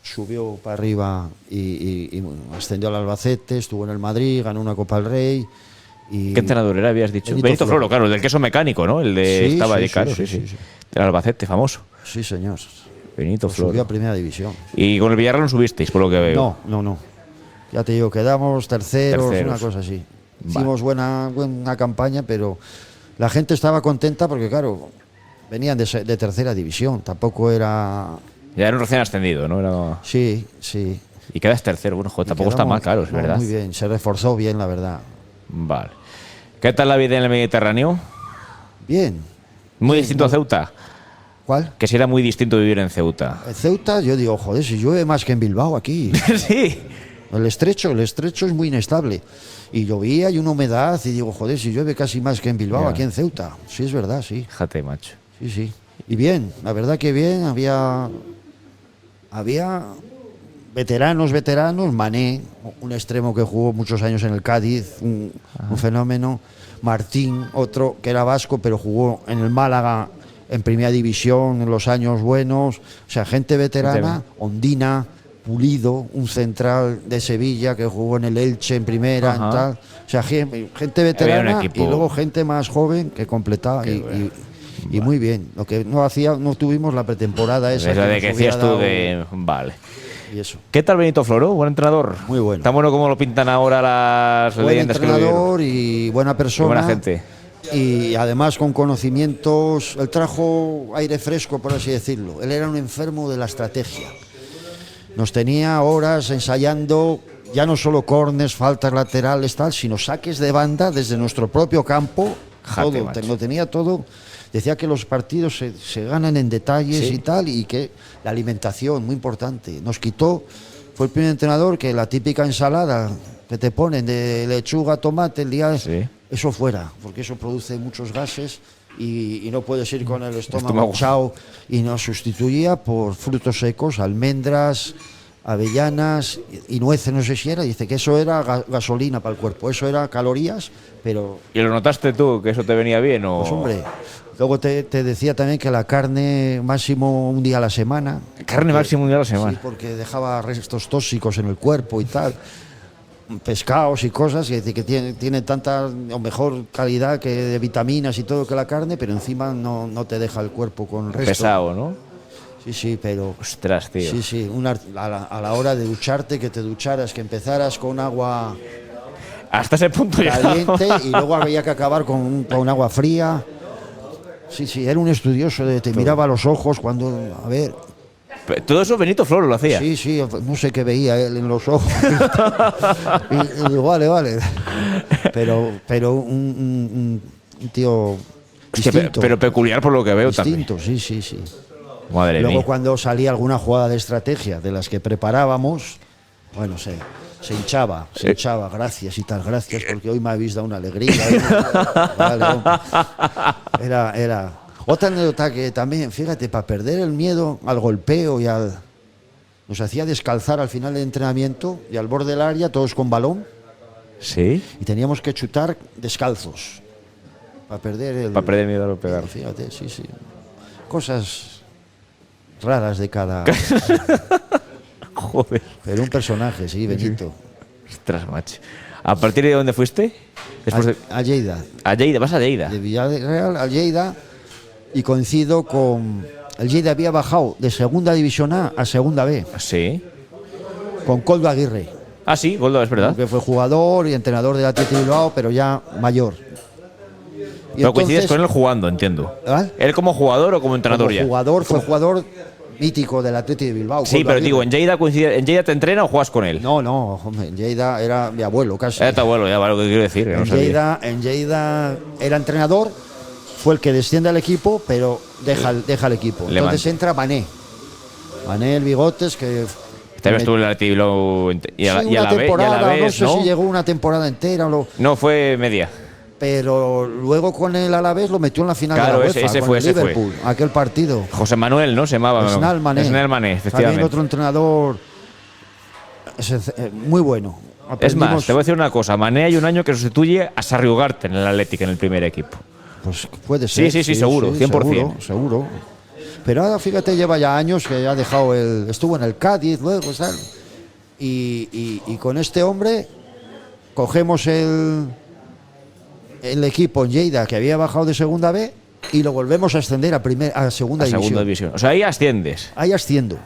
subió para arriba y bueno, ascendió al Albacete, estuvo en el Madrid, ganó una Copa del Rey. Y ¿Qué entrenador era, habías dicho? Benito Floro, claro, el del queso mecánico, ¿no? El de Sí, estaba sí, de sí, claro, sí, sí. sí, sí. Del Albacete, famoso. Sí, señor. Benito Subió Floro. a Primera División. Y con el Villarreal no subisteis, por lo que veo. No. Ya te digo, quedamos terceros, Terceros. una cosa así. Vale. Hicimos buena campaña, pero la gente estaba contenta porque, claro, venían de tercera división. Tampoco era... Ya era un recién ascendido, ¿no? Era... Sí. Y quedas tercero. Bueno, joder, Y tampoco está quedamos- mal, claro, es no, verdad. Muy bien, se reforzó bien, la verdad. Vale. ¿Qué tal la vida en el Mediterráneo? Bien. Muy Sí, distinto a Ceuta. ¿Cuál? Que si era muy distinto vivir en Ceuta. En Ceuta, yo digo, joder, si llueve más que en Bilbao aquí. Sí. El estrecho es muy inestable. Y llovía y una humedad, y digo, joder, si llueve casi más que en Bilbao, Ya. aquí en Ceuta. Sí, es verdad, sí. Fíjate, macho. Sí. Y bien, la verdad que bien, había veteranos, Mané, un extremo que jugó muchos años en el Cádiz, un fenómeno, Martín, otro que era vasco, pero jugó en el Málaga en Primera División en los años buenos, o sea, gente veterana, Ondina, Pulido, un central de Sevilla que jugó en el Elche en primera, Ajá. en tal, o sea, gente un veterana equipo. y luego gente más joven que completaba y muy bien. Lo que no tuvimos la pretemporada esa. Es la de que nos hubiera decías tú dado- de... Vale. Y eso. ¿Qué tal Benito Floro? Buen entrenador. Muy bueno. Tan bueno como lo pintan ahora las Buen leyendas que lo vieron. entrenador y buena persona. Qué buena gente. Y además con conocimientos. Él trajo aire fresco, por así decirlo. Él era un enfermo de la estrategia. Nos tenía horas ensayando ya no solo corners, faltas laterales, tal, sino saques de banda desde nuestro propio campo. Jate, Todo, macho. lo tenía todo. Decía que los partidos se ganan en detalles Sí. y tal, y que la alimentación, muy importante. Nos quitó, fue el primer entrenador que la típica ensalada que te ponen de lechuga, tomate, el día, Sí. eso fuera, porque eso produce muchos gases y no puedes ir con el Estómago. estómago hinchado, y nos sustituía por frutos secos, almendras, avellanas y nueces, no sé si era, dice que eso era gasolina para el cuerpo, eso era calorías, pero ¿Y lo notaste tú, que eso te venía bien o...? pues hombre, luego te decía también que la carne máximo un día a la semana. Carne máximo un día a la semana. Sí, porque dejaba restos tóxicos en el cuerpo y tal. Pescados y cosas, y dice que tiene tanta o mejor calidad que de vitaminas y todo que la carne, pero encima no te deja el cuerpo con el resto. Pesado, ¿no? Sí, pero... Ostras, tío. Sí, a la hora de ducharte, que te ducharas, que empezaras con agua Hasta ese punto ya. caliente y luego había que acabar con agua fría. Sí, era un estudioso, te miraba a los ojos cuando, a ver, Todo eso Benito Floro lo hacía. sí, no sé qué veía él en los ojos. y digo, vale. Pero un tío Hostia, distinto. pero peculiar por lo que veo distinto, sí. también. Madre Luego mía. cuando salía alguna jugada de estrategia de las que preparábamos, bueno, se hinchaba, gracias y tal, gracias, porque hoy me habéis dado una alegría. Vale, hombre. Era. Otra anécdota que también, fíjate, para perder el miedo al golpeo nos hacía descalzar al final del entrenamiento y al borde del área, todos con balón, ¿Sí? y teníamos que chutar descalzos. Para perder Para perder miedo a lo pegar. Fíjate, sí. Cosas raras de cada... Joder. Pero un personaje, sí, Benito. Ostras, macho. ¿A partir de dónde fuiste? Después de... A Lleida. A Lleida, vas a Lleida. De Villarreal a Lleida, y coincido con... El Lleida había bajado de segunda división A segunda B, Sí. con Coldo Aguirre, Ah, sí, Goldo, es verdad. que fue jugador y entrenador del Athletic Bilbao, pero ya mayor. Y Pero coincides entonces, con él jugando, entiendo. ¿ah? ¿Él como jugador o como entrenador como ya? jugador, fue jugador mítico del Athletic de Bilbao. Sí, Coldo pero Aguirre. digo, ¿en Lleida te entrena o juegas con él? No, hombre, en Lleida era mi abuelo casi. Era tu abuelo, ya vale lo que quiero decir. Que no sabía. En Lleida era entrenador, fue el que desciende al equipo, pero deja el equipo. Le Entonces manda. entra Mané, el Bigotes, que También estuvo en el Athletic Bilbao y a sí, la una temporada, vez, no sé ¿no? si llegó una temporada entera. No, fue media. pero luego con el Alavés lo metió en la final Claro, de la UEFA, ese con fue, el ese fue. Liverpool, aquel partido. José Manuel, ¿no? Se llamaba. Snell Mané. Snell Mané, También efectivamente. otro entrenador muy bueno. Es más, Aprendimos- te voy a decir una cosa. Mané hay un año que sustituye a Sarri Ugarte en el Atlético, en el primer equipo. Pues puede Sí, ser. sí, seguro, 100%. Seguro. Pero ahora, fíjate, lleva ya años que ya ha dejado estuvo en el Cádiz, luego, tal. Y con este hombre cogemos el equipo en Lleida, que había bajado de segunda B, y lo volvemos a ascender a segunda A división. segunda división. O sea, ahí asciendes. Ahí asciendo.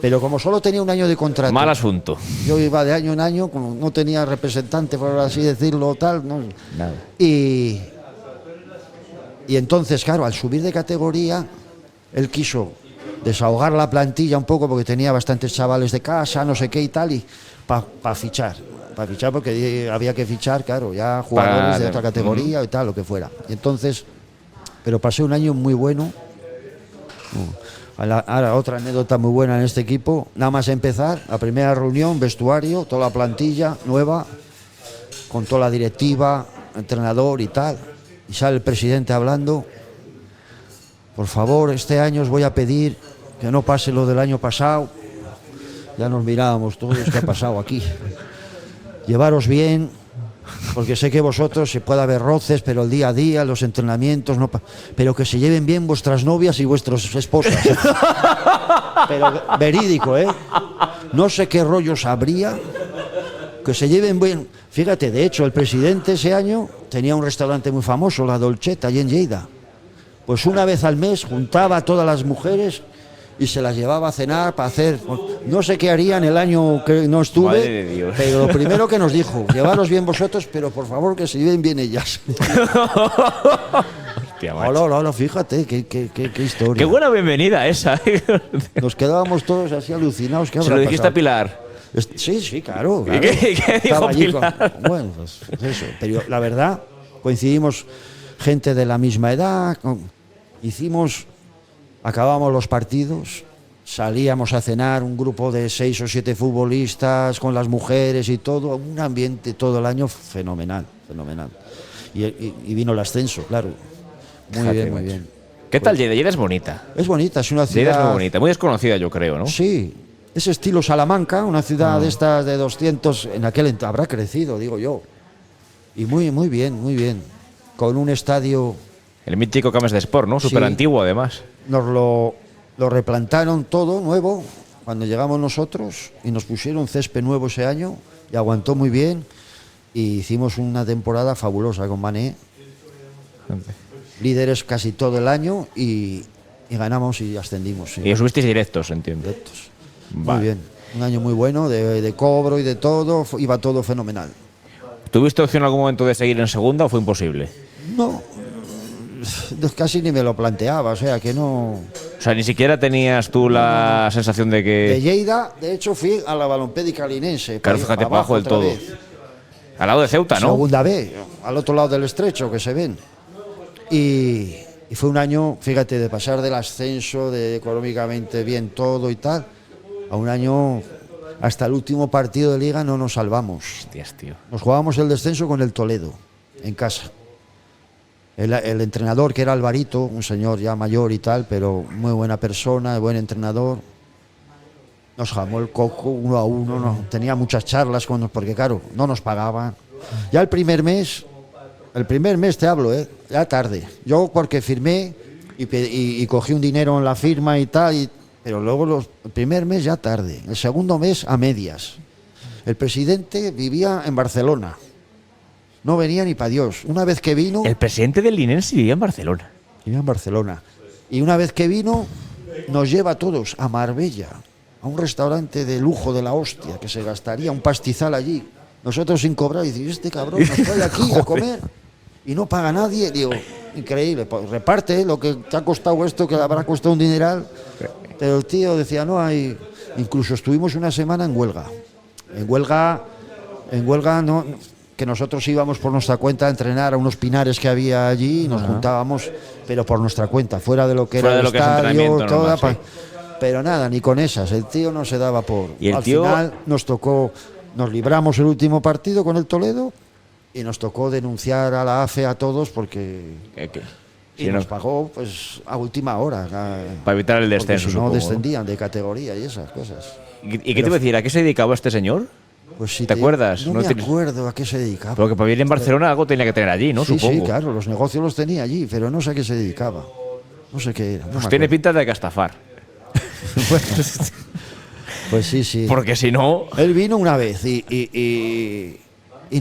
Pero como solo tenía un año de contrato, Mal asunto. yo iba de año en año, como no tenía representante, por así decirlo, tal, ¿no? Nada. Y entonces, claro, al subir de categoría, él quiso desahogar la plantilla un poco porque tenía bastantes chavales de casa, no sé qué y tal, y para fichar. Para fichar porque había que fichar, claro, ya jugadores de otra categoría y tal, lo que fuera. Y entonces, pero pasé un año muy bueno. Ahora, otra anécdota muy buena en este equipo. Nada más empezar, la primera reunión, vestuario, toda la plantilla nueva, con toda la directiva, entrenador y tal. Y sale el presidente hablando. Por favor, este año os voy a pedir que no pase lo del año pasado. Ya nos mirábamos todos, ¿qué ha pasado aquí? Llevaros bien, porque sé que vosotros se puede haber roces, pero el día a día, los entrenamientos, pero que se lleven bien vuestras novias y vuestras esposas. Pero verídico, ¿eh? No sé qué rollos habría, que se lleven bien. Fíjate, de hecho, el presidente ese año tenía un restaurante muy famoso, la Dolceta, allí en Lleida. Pues una vez al mes juntaba a todas las mujeres y se las llevaba a cenar para hacer. No sé qué harían el año que no estuve, Madre de Dios. pero lo primero que nos dijo, llevaros bien vosotros, pero por favor que se lleven bien ellas. Hostia, macho. Hola, hola, fíjate, qué historia. Qué buena bienvenida esa. Nos quedábamos todos así alucinados. ¿Qué Se habrá lo dijiste pasado? a Pilar. Sí, claro. ¿Y qué dijo Estaba allí Pilar? Bueno, pues eso. Pero la verdad, coincidimos gente de la misma edad, acabamos los partidos, salíamos a cenar un grupo de 6 o 7 futbolistas con las mujeres y todo, un ambiente todo el año fenomenal. Y vino el ascenso, claro. Muy Fíjate, bien, muy macho. bien. ¿Qué tal Lleida? Lleida es bonita. Es bonita, es una Lleida es ciudad... muy bonita, muy desconocida yo creo, ¿no? Sí, es estilo Salamanca, una ciudad de estas de 200, en aquel habrá crecido, digo yo. Y muy bien. Con un estadio, El mítico Camps de Sport, ¿no? Súper Sí. antiguo además. nos lo replantaron todo nuevo cuando llegamos nosotros y nos pusieron césped nuevo ese año y aguantó muy bien y hicimos una temporada fabulosa con Mané, líderes casi todo el año y ganamos y ascendimos. Sí. Y os subisteis directos, entiendo. Directos. Vale. Muy bien, un año muy bueno de cobro y de todo, iba todo fenomenal. ¿Tuviste opción en algún momento de seguir en segunda o fue imposible? No, casi ni me lo planteaba, o sea que no. O sea, ni siquiera tenías tú la sensación de De que... Lleida, de hecho, fui a la Balompédica Linense. Claro, fíjate, para abajo del otra todo. vez. Al lado de Ceuta, ¿no? Segunda B, al otro lado del estrecho, que se ven. Y fue un año, fíjate, de pasar del ascenso, de económicamente bien todo y tal, a un año, hasta el último partido de liga no nos salvamos. Hostias, tío. Nos jugábamos el descenso con el Toledo, en casa. El entrenador, que era Alvarito, un señor ya mayor y tal, pero muy buena persona, buen entrenador, nos jamó el coco 1-1, tenía muchas charlas con nos, porque claro, no nos pagaban. Ya el primer mes te hablo, ya tarde. Yo porque firmé y cogí un dinero en la firma y tal, pero luego el primer mes ya tarde, el segundo mes a medias. El presidente vivía en Barcelona. No venía ni para Dios. Una vez que vino... El presidente del Linense vivía en Barcelona. Vivía en Barcelona. Y una vez que vino, nos lleva a todos a Marbella, a un restaurante de lujo de la hostia, que se gastaría un pastizal allí. Nosotros sin cobrar, y dice, este cabrón nos trae aquí a comer y no paga nadie. Digo, increíble, pues reparte lo que te ha costado esto, que le habrá costado un dineral. Pero el tío decía, no hay... Incluso estuvimos una semana en huelga. En huelga no... que nosotros íbamos por nuestra cuenta a entrenar a unos pinares que había allí y nos juntábamos, pero por nuestra cuenta, fuera de lo que Fuera era de el lo que es estadio, entrenamiento toda normal, pero nada, ni con esas, el tío no se daba por... Y el Al tío- final nos libramos el último partido con el Toledo y nos tocó denunciar a la AFE a todos porque... Y Si nos no, pagó pues a última hora. para evitar el Porque descenso, si no supongo. descendían de categoría y esas cosas. ¿Y qué te iba a decir? ¿A qué se dedicaba este señor? Pues si ¿Te acuerdas? No, No me tienes- acuerdo a qué se dedicaba. Porque para vivir en Barcelona algo tenía que tener allí, ¿no? Sí, Supongo. sí, claro, los negocios los tenía allí, pero no sé a qué se dedicaba. No sé qué era. No Pues me tiene acuerdo. pinta de castafar. Pues sí, sí. Porque si no. Él vino una vez y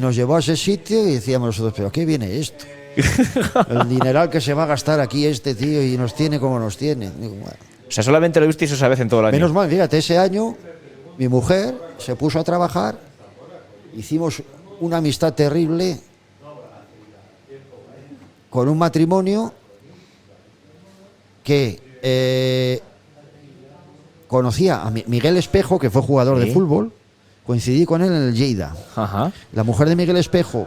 nos llevó a ese sitio y decíamos nosotros, ¿pero a qué viene esto? El dineral que se va a gastar aquí este tío y nos tiene como nos tiene. Digo, bueno. O sea, solamente lo visteis esa vez en todo el año. Menos mal, fíjate, ese año mi mujer se puso a trabajar, hicimos una amistad terrible con un matrimonio que conocía a Miguel Espejo, que fue jugador Sí. de fútbol, coincidí con él en el Lleida. Ajá. La mujer de Miguel Espejo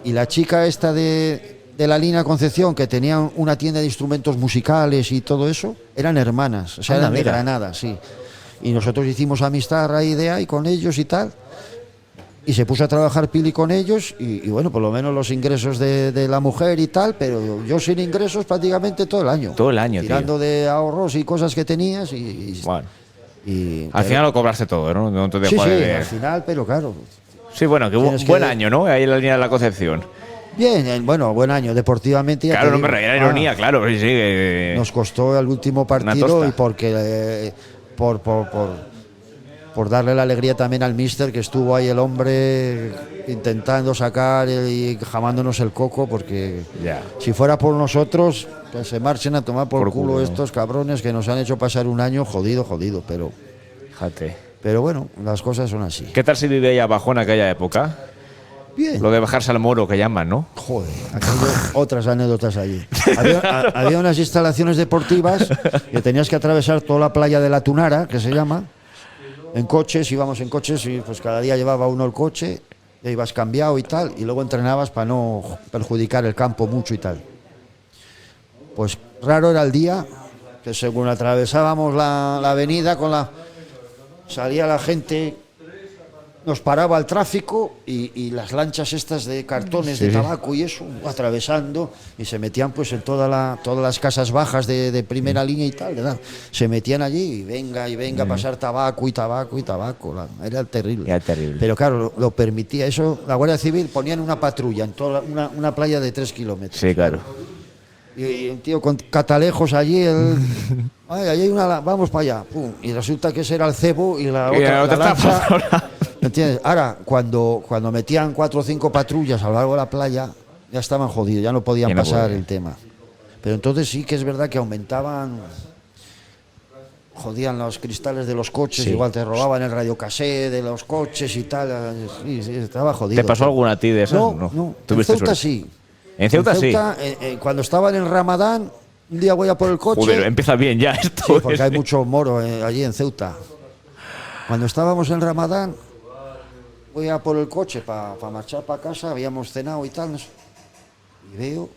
y la chica esta de la Línea Concepción, que tenían una tienda de instrumentos musicales y todo eso, eran hermanas, o sea, Anda, eran de mira. Granada, sí. Y nosotros hicimos amistad a raíz de ahí con ellos y tal. Y se puso a trabajar Pili con ellos y bueno, por lo menos los ingresos de la mujer y tal, pero yo sin ingresos prácticamente todo el año. Todo el año, tirando tío. de ahorros y cosas que tenías Bueno. y- Al pero- final lo cobraste todo, ¿no? No te sí, dejó sí, de- al final, pero claro. Sí, bueno, que Tienes buen que- año, ¿no? Ahí en la línea de la Concepción. Bien, bueno, buen año, deportivamente. Ya Claro, te no me digo. reía la ironía, claro. Sí, sí. Nos costó el último partido tosta. y porque por darle la alegría también al míster, que estuvo ahí el hombre intentando sacar y jamándonos el coco, porque Ya. si fuera por nosotros, que se marchen a tomar por culo ¿no? estos cabrones que nos han hecho pasar un año jodido, Fíjate. pero bueno, las cosas son así. ¿Qué tal se vive ahí abajo en aquella época? Bien. Lo de bajarse al moro que llaman, ¿no? Joder, otras anécdotas allí. Había unas instalaciones deportivas que tenías que atravesar toda la playa de la Tunara, que se llama, en coches, íbamos en coches y pues cada día llevaba uno el coche, ya ibas cambiado y tal, y luego entrenabas para no perjudicar el campo mucho y tal. Pues raro era el día que según atravesábamos la avenida salía la gente, nos paraba el tráfico y las lanchas estas de cartones de tabaco y eso, atravesando, y se metían pues en todas las casas bajas de primera línea y tal, ¿verdad? Se metían allí y venga a pasar tabaco y tabaco y tabaco, era terrible. Era terrible. Pero claro, lo permitía eso, la Guardia Civil ponían una patrulla en toda una playa de 3 kilómetros. Sí, claro. Y un tío con catalejos allí, ay, ahí hay vamos para allá, pum, y resulta que ese era el cebo y la Y la otra, otra la está lancha. por ahora. ¿Entiendes? Ahora, cuando metían 4 o 5 patrullas a lo largo de la playa, ya estaban jodidos, ya no podían Ya no pasar podían. el tema. Pero entonces sí que es verdad que aumentaban, jodían los cristales de los coches, Sí. igual te robaban el radiocasé de los coches y tal. Sí, sí, estaba jodido. ¿Te pasó alguna a ti de esas? No, no. En ¿Tuviste Ceuta suerte? sí. En Ceuta sí. Cuando estaban en Ramadán, un día voy a por el coche. Joder, empieza bien ya esto. Sí, porque hay mucho moro allí en Ceuta. Cuando estábamos en Ramadán, voy a por el coche para marchar para casa, habíamos cenado y tal, no sé, y veo,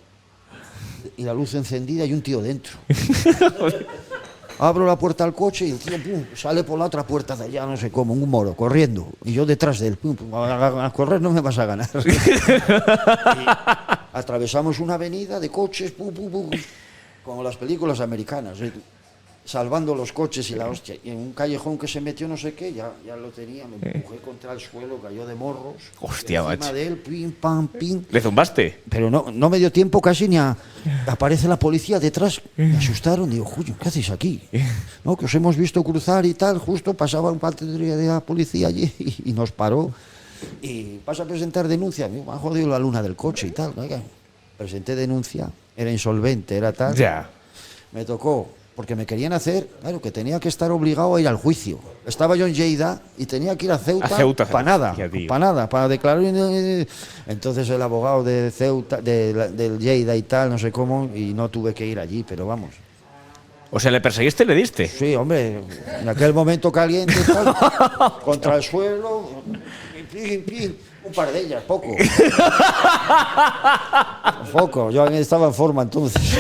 y la luz encendida y un tío dentro. Abro la puerta al coche y el tío pum, sale por la otra puerta de allá, no sé cómo, un moro, corriendo. Y yo detrás de él, pum, pum, a correr no me vas a ganar. Y atravesamos una avenida de coches, pum, pum, pum, como las películas americanas, salvando los coches y la hostia. Y en un callejón que se metió no sé qué, ya lo tenía, me empujé contra el suelo, cayó de morros. Hostia, encima macho. de él, pim, pam, pim. ¿Le zumbaste? Pero no me dio tiempo casi ni a... Aparece la policía detrás, me asustaron, digo, Julio, ¿qué hacéis aquí? No, que os hemos visto cruzar y tal, justo pasaba un patrulla de la policía allí y nos paró. Y vas a presentar denuncia, me ha jodido la luna del coche y tal. Oiga, presenté denuncia, era insolvente, era tal. Ya. Me tocó, porque me querían hacer, claro, que tenía que estar obligado a ir al juicio. Estaba yo en Lleida y tenía que ir a Ceuta, para nada, Hostia, tío. para nada, para declarar. Entonces el abogado de Ceuta, del Lleida y tal, no sé cómo, y no tuve que ir allí, pero vamos. O sea, ¿le perseguiste y le diste? Sí, hombre, en aquel momento caliente, tal, contra el suelo, pim, pim, un par de ellas, poco. Poco, yo estaba en forma entonces.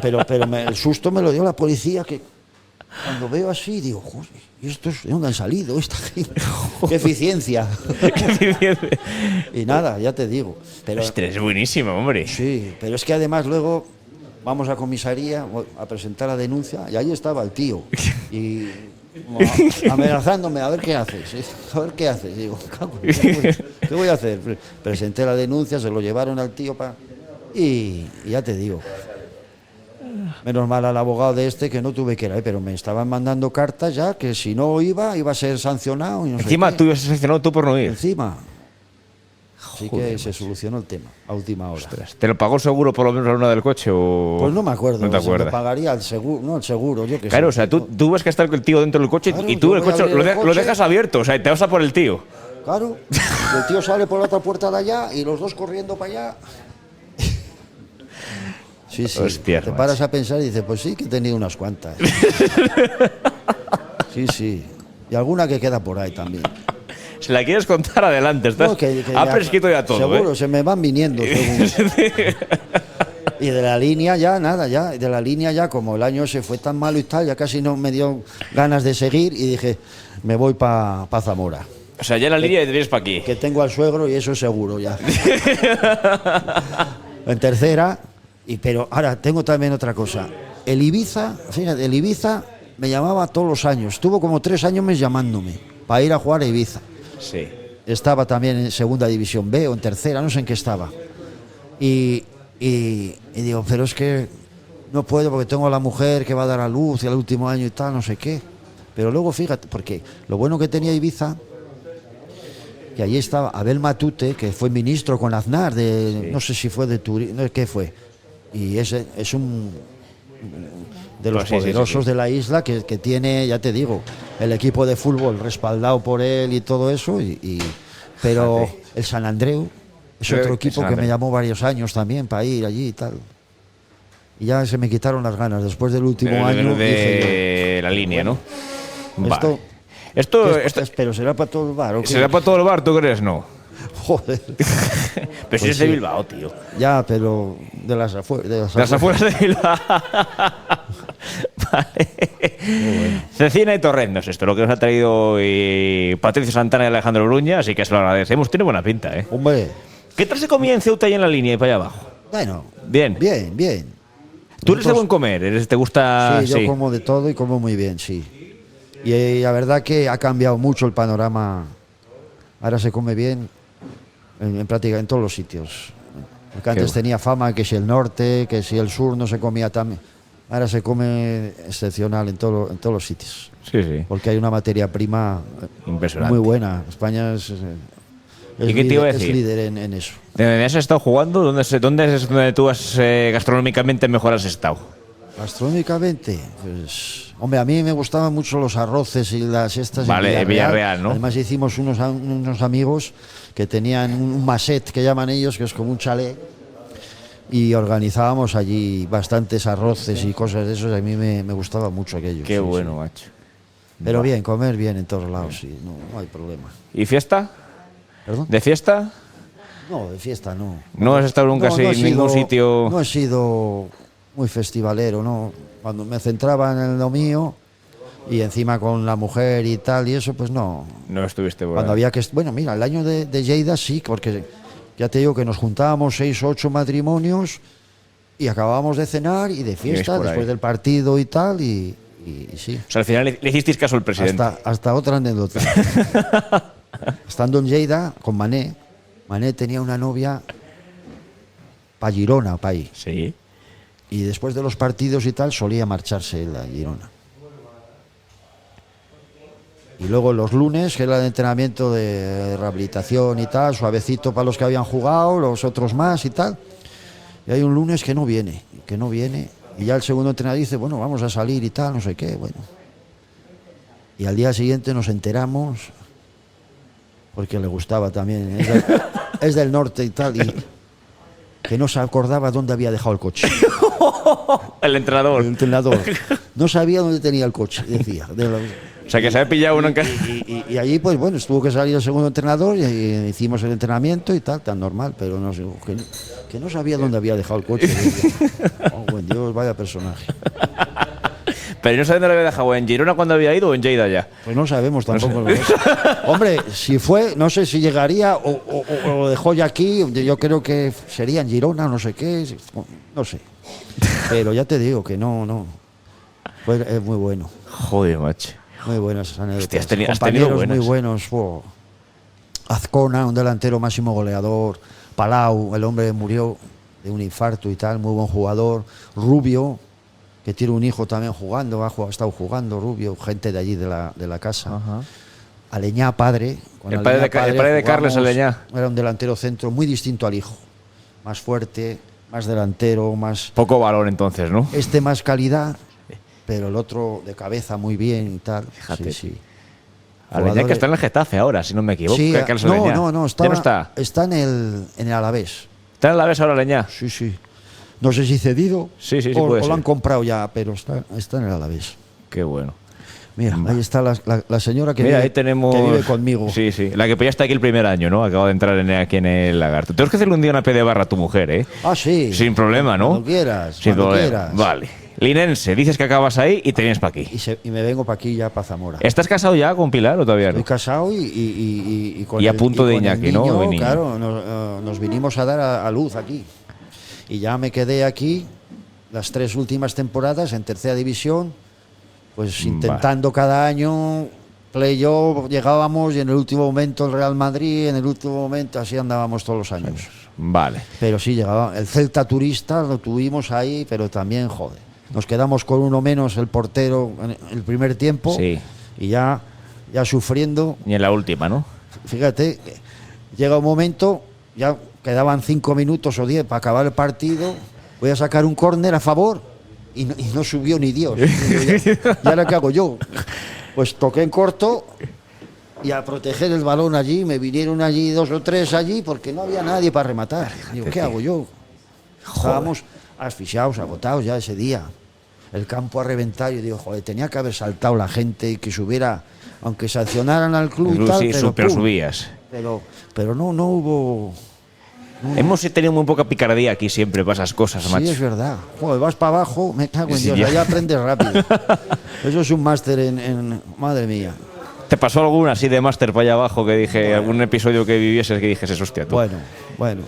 Pero el susto me lo dio la policía, que cuando veo así, digo, joder, ¿y estos de dónde han salido esta gente? ¡Qué eficiencia! Y nada, ya te digo. Pero, Ostras, es buenísimo, hombre. sí, pero es que además luego vamos a comisaría a presentar la denuncia y ahí estaba el tío. Y amenazándome, a ver qué haces. A ver qué haces. Digo, ¿qué voy a hacer? Presenté la denuncia, se lo llevaron al tío y ya te digo. Menos mal al abogado de que no tuve que ir ahí, pero me estaban mandando cartas ya que si no iba a ser sancionado. Y no Encima sé tú ibas sancionado tú por no ir. Encima. Así Joder, que se solucionó el tema a última hora. Ostras, ¿te lo pagó el seguro por lo menos la luna del coche o...? Pues no me acuerdo, ¿No te se me acuerdas? pagaría el seguro, no el seguro, yo que Claro, o sé. sea, tú ves que está el tío dentro del coche Claro, y tú yo el voy a coche abrir el lo coche. dejas abierto, o sea, te vas a por el tío. Claro, el tío sale por la otra puerta de allá y los dos corriendo para allá. Sí, sí, Hostias, te macho. paras a pensar y dices, pues sí que he tenido unas cuantas. Sí, sí. Y alguna que queda por ahí también. Si la quieres contar, adelante. Estás... No, que ha ya- prescrito ya todo, seguro, ¿eh? se me van viniendo. Según. Y de la línea ya, nada, ya. De la línea ya, como el año se fue tan malo y tal, ya casi no me dio ganas de seguir y dije, me voy para Zamora. O sea, ya en la línea te vienes para aquí. Que tengo al suegro y eso es seguro ya. En tercera, pero ahora tengo también otra cosa. El Ibiza, fíjate, el Ibiza me llamaba todos los años. Estuvo como 3 años llamándome para ir a jugar a Ibiza. Sí. Estaba también en segunda división B o en tercera, no sé en qué estaba. Y digo, pero es que no puedo porque tengo a la mujer que va a dar a luz y al último año y tal, no sé qué. Pero luego fíjate, porque lo bueno que tenía Ibiza, que allí estaba Abel Matute, que fue ministro con Aznar, Sí. no sé si fue de Turín, no, ¿qué fue? Y ese es un de los Pues sí, sí, poderosos sí. de la isla que tiene, ya te digo, el equipo de fútbol respaldado por él y todo eso, pero Fíjate. el San Andreu es Pero otro el equipo San que me Andreu. llamó varios años también para ir allí y tal. Y ya se me quitaron las ganas después del último año. De la línea, ¿no? Esto- Esto pero será para todo el bar, ¿o qué? será para todo el bar, ¿tú crees? No. Joder. Pero si eres sí. de Bilbao, tío. Ya, pero de las afueras. Las afueras de Bilbao. Vale. Cecina y Torrendos, esto, lo que nos ha traído hoy Patricio Santana y Alejandro Bruña, así que se lo agradecemos. Tiene buena pinta, ¿eh? Hombre, ¿Qué tal se comía en Ceuta y en la línea y para allá abajo? bueno. Bien. Bien, bien. ¿Tú eres de Nosotros- buen comer? ¿Te gusta...? Sí, yo como de todo y como muy bien, sí. Y la verdad que ha cambiado mucho el panorama. Ahora se come bien en práctica en todos los sitios. Porque antes bueno. tenía fama que si el norte, que si el sur no se comía también. Ahora se come excepcional en todos los sitios. Sí, sí. Porque hay una materia prima Impresionante. muy buena. España es ¿Y qué te iba a es decir? líder en eso. ¿Dónde has estado jugando? ¿Dónde es donde tú gastronómicamente mejor has estado? Gastronómicamente, pues, hombre, a mí me gustaban mucho los arroces y las estas. Vale, en Villarreal, ¿no? Además hicimos unos amigos que tenían un maset que llaman ellos, que es como un chalet, y organizábamos allí bastantes arroces y cosas de esos. A mí me gustaba mucho aquello. Qué sí, bueno, sí. macho. Pero bien, comer bien en todos lados, sí, no hay problema. ¿Y fiesta? ¿Perdón? ¿De fiesta? No, de fiesta no. ¿No has estado nunca No, así no he en ningún sido- sitio? No he sido muy festivalero, ¿no? Cuando me centraba en lo mío y encima con la mujer y tal y eso, pues no. No estuviste por Cuando ahí. había que... Bueno, mira, el año de Lleida sí, porque ya te digo que nos juntábamos 6 o 8 matrimonios y acabábamos de cenar y de fiesta por ahí. después del partido y tal y sí. O sea, al final le hicisteis caso al presidente. Hasta otra anécdota. Estando en Lleida con Mané tenía una novia para Girona, para ahí. Sí. Y después de los partidos y tal, solía marcharse él a Girona. Y luego los lunes, que era el entrenamiento de rehabilitación y tal, suavecito para los que habían jugado, los otros más y tal. Y hay un lunes que no viene. Y ya el segundo entrenador dice, bueno, vamos a salir y tal, no sé qué, bueno. Y al día siguiente nos enteramos, porque le gustaba también, es del norte y tal, y que no se acordaba dónde había dejado el coche. El entrenador. El entrenador no sabía dónde tenía el coche, decía. O sea, que se había pillado uno en casa. Y allí, pues bueno, tuvo que salir el segundo entrenador y hicimos el entrenamiento y tal, tan normal, pero no sé, que no sabía dónde había dejado el coche. Decía, oh, buen Dios, vaya personaje. Pero no sé dónde lo había dejado, ¿en Girona cuando había ido o en Lleida ya? Pues no sabemos tampoco. Hombre, si fue, no sé si llegaría o lo dejó ya aquí. Yo creo que sería en Girona, no sé qué, no sé. Pero ya te digo que no. Es muy bueno. Joder, macho. Muy buenas anécdotas. Hostia, has tenido Compañeros buenas. muy buenos. Azcona, un delantero máximo goleador. Palau, el hombre murió de un infarto y tal, muy buen jugador. Rubio, que tiene un hijo también jugando, ha estado jugando. Rubio, gente de allí de la casa. Ajá. Aleñá, padre. El padre de Carles Aleñá. Era un delantero centro muy distinto al hijo. Más fuerte, más delantero, más... Poco valor entonces, ¿no? Más calidad, pero el otro de cabeza muy bien y tal. Fíjate. Sí. Aleñá que está en el Getafe ahora, si no me equivoco. Sí, Carles Aleñá. no, ¿Ya no está? Está en el Alavés. ¿Está en el Alavés ahora Aleñá? Sí. No sé si cedido Sí, o puede lo ser. han comprado ya, pero está en el Alavés. Qué bueno. Mira, ahí está la señora que, Mira, vive, ahí tenemos... que vive conmigo. Sí. La que ya está aquí el primer año, ¿no? Acaba de entrar aquí en el Lagarto. Tenemos que hacerle un día una P de barra a tu mujer, ¿eh? Ah, sí. Sin problema, ¿no? Cuando quieras. Sin cuando problema. quieras. Vale. Linense, dices que acabas ahí y te vienes para aquí. Y me vengo para aquí ya, para Zamora. ¿Estás casado ya con Pilar o todavía no? Estoy casado y con Y a el- punto de con el Iñaki, ¿no? niño, De niño. claro, nos vinimos a dar a luz aquí. Y ya me quedé aquí las 3 últimas temporadas en tercera división, pues intentando cada año, playoff, llegábamos y en el último momento el Real Madrid, en el último momento, así andábamos todos los años. Vale. Pero sí, llegaba. El Celta Turista lo tuvimos ahí, pero también, joder. Nos quedamos con uno menos el portero en el primer tiempo Sí. y ya sufriendo. Y en la última, ¿no? Fíjate, llega un momento, ya quedaban 5 minutos o 10 para acabar el partido, voy a sacar un córner a favor y no subió ni Dios. ¿Y ahora qué hago yo? Pues toqué en corto y a proteger el balón allí, me vinieron allí 2 o 3 allí porque no había nadie para rematar. Digo, ¿qué hago yo? Estábamos asfixiados, agotados ya ese día. El campo a reventar y digo, joder, tenía que haber saltado la gente y que subiera, aunque sancionaran al club y tal, Sí, pero, pero ¡pum! subías. Pero no hubo... Hemos tenido muy poca picardía aquí siempre para esas cosas, macho. Sí, es verdad. Joder, vas para abajo, me cago en Sí, Dios, ya. allá aprendes rápido. Eso es un máster en... Madre mía. ¿Te pasó alguna así de máster para allá abajo que dije, algún episodio que vivieses que dijes, hostia, tú? Bueno.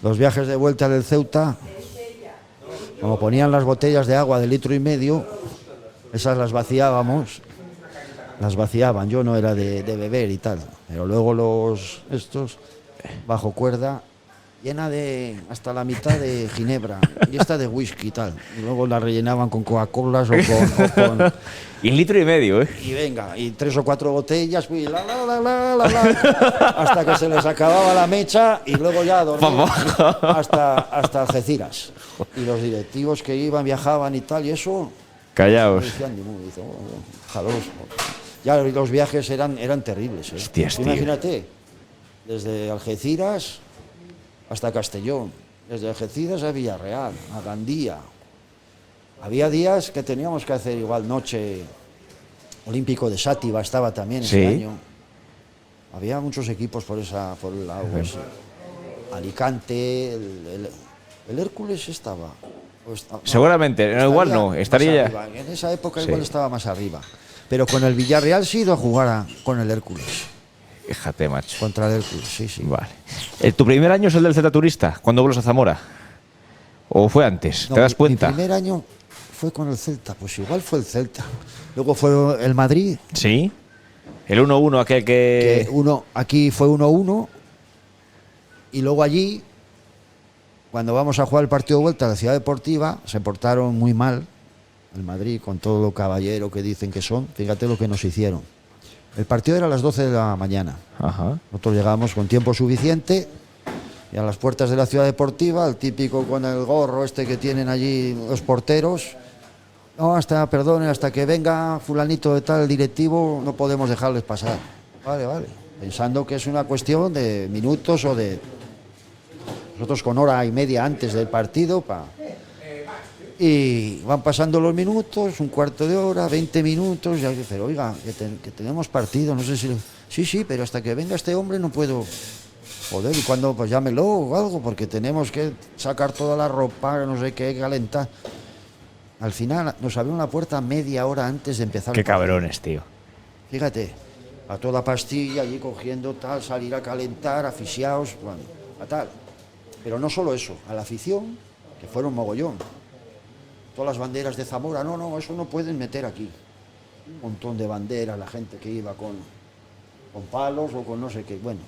Los viajes de vuelta del Ceuta, como ponían las botellas de agua de 1,5 litros, esas las vaciábamos. Las vaciaban, yo no era de beber y tal. Pero luego estos, bajo cuerda, llena de hasta la mitad de ginebra y esta de whisky y tal. Y luego la rellenaban con Coca-Colas o con Y 1,5 litros, ¿eh? y venga, y 3 o 4 botellas, y hasta que se les acababa la mecha y luego ya a dormir hasta Algeciras. Y los directivos que iban, viajaban y tal, y eso... Callaos. Decían, ojalá ya los viajes eran terribles. Hostias, tío. Imagínate, desde Algeciras hasta Castellón, desde Algeciras a Villarreal, a Gandía. Había días que teníamos que hacer igual noche. Olímpico de Sátiva estaba también ese año. Había muchos equipos por el lado. Pues, Alicante, el Hércules estaba. Seguramente, igual no, estaría ya. En esa época igual estaba más arriba. Pero con el Villarreal sí he ido a jugar con el Hércules. Fíjate, macho. Contra el Hércules, sí. Vale. ¿Tu primer año es el del Celta Turista? ¿Cuándo vuelves a Zamora? ¿O fue antes? No, ¿Te das cuenta? Mi primer año fue con el Celta, pues igual fue el Celta. Luego fue el Madrid. Sí. El 1-1, aquel que... Aquí fue 1-1. Y luego allí, cuando vamos a jugar el partido de vuelta a la Ciudad Deportiva, se portaron muy mal. El Madrid, con todo lo caballero que dicen que son, fíjate lo que nos hicieron. El partido era a las 12 de la mañana. Ajá. Nosotros llegábamos con tiempo suficiente y a las puertas de la Ciudad Deportiva, el típico con el gorro que tienen allí los porteros. No, hasta que venga fulanito de tal directivo, no podemos dejarles pasar. Vale. Pensando que es una cuestión de minutos o de... Nosotros con hora y media antes del partido, y van pasando los minutos, un cuarto de hora, 20 minutos, pero oiga, que tenemos partido, no sé si... Sí, pero hasta que venga este hombre no puedo... Joder, y cuando pues llámelo o algo, porque tenemos que sacar toda la ropa, no sé qué, calentar. Al final nos abrieron la puerta media hora antes de empezar Qué el partido. cabrones, tío. Fíjate, a toda pastilla, allí cogiendo tal, salir a calentar, asfixiados, bueno, a tal. Pero no solo eso, a la afición, que fueron mogollón. Todas las banderas de Zamora, no, eso no pueden meter aquí. Un montón de banderas, la gente que iba con palos o con no sé qué. Bueno,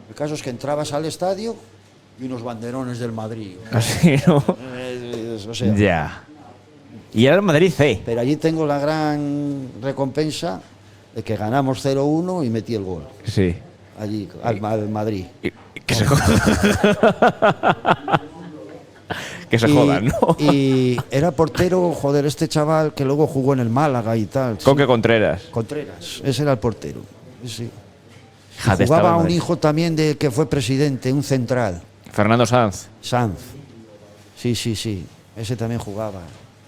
el caso es que entrabas al estadio y unos banderones del Madrid. Así, ¿no? O sea, Ya. Y era el Madrid C. pero allí tengo la gran recompensa de que ganamos 0-1 y metí el gol. Sí. Allí, al Madrid. Y que se jodan. Que se jodan, ¿no? Y era portero, joder, este chaval que luego jugó en el Málaga y tal. Coque Contreras. Contreras, ese era el portero. Sí. Fíjate, Jugaba estaba en un Madrid. hijo también de que fue presidente, un central, Fernando Sanz. Sanz. Sí. Ese también jugaba.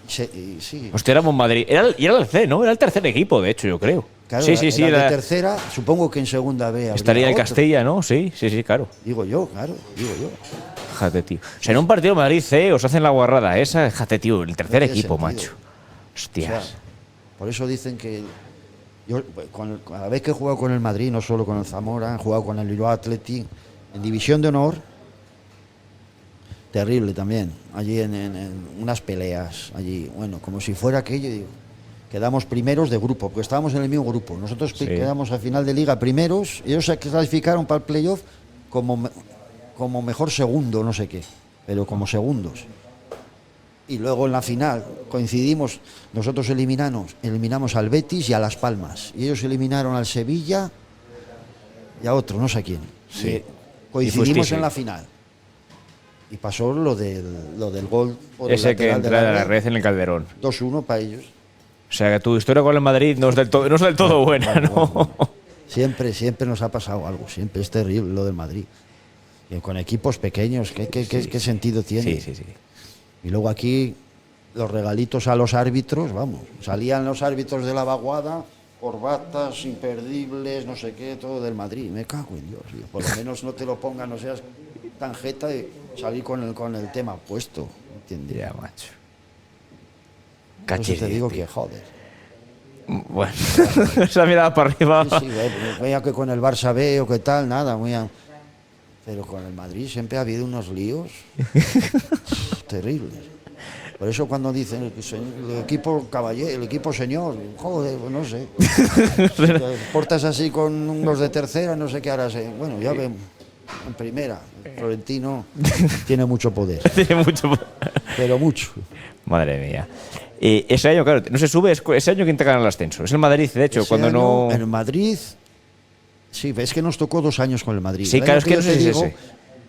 Sí. Hostia, éramos Madrid. Y era el C, ¿no? Era el tercer equipo, de hecho, yo creo. Claro, sí. era de Era- tercera, supongo que en segunda B. habría estaría el otro. Castilla, ¿no? Sí, claro. Digo yo. Fíjate, tío. O sea, en un partido Madrid C os hacen la guarrada esa. Fíjate, tío, el tercer No tiene equipo, sentido. macho. O Hostias. sea, por eso dicen que yo, cada vez que he jugado con el Madrid, no solo con el Zamora, he jugado con el Bilbao Athletic, en División de Honor, terrible también, allí en unas peleas, allí, bueno, como si fuera aquello, digo, quedamos primeros de grupo, porque estábamos en el mismo grupo, nosotros Sí. quedamos al final de liga primeros, ellos se clasificaron para el playoff como mejor segundo, no sé qué, pero como segundos. Y luego en la final coincidimos, nosotros eliminamos al Betis y a Las Palmas. Y ellos eliminaron al Sevilla y a otro, no sé quién. Sí. Y Y coincidimos fuisteis en ahí. la final. Y pasó lo del gol por Ese el que lateral de entra a la red en el Calderón. 2-1 para ellos. O sea, que tu historia con el Madrid no es del todo buena, ¿no? Siempre nos ha pasado algo, siempre es terrible lo del Madrid. Y con equipos pequeños, ¿qué sentido tiene? Sí. Y luego aquí los regalitos a los árbitros, vamos, salían los árbitros de la vaguada, corbatas imperdibles, no sé qué, todo del Madrid. Me cago en Dios, tío. Por lo menos no te lo pongas, no seas tarjeta de salir con el tema puesto, ¿entiendes? Ya, macho. Entonces te digo tío. que joder. Bueno, esa mirada para arriba. Sí, veía que con el Barça B o qué tal, nada, pero con el Madrid siempre ha habido unos líos terribles. Por eso cuando dicen el equipo caballero, el equipo señor, joder, pues no sé. Te portas así con los de tercera, no sé qué harás. Bueno, ya vemos. En primera, Florentino tiene mucho poder, Tiene mucho. pero mucho. Madre mía. Ese año, claro, no se sube. Ese año, ¿quién te gana el ascenso? Es el Madrid, de hecho, Ese cuando año, no. En Madrid, sí, es que nos tocó 2 años con el Madrid. Sí, El claro, año es que yo no sé te si es digo, ese.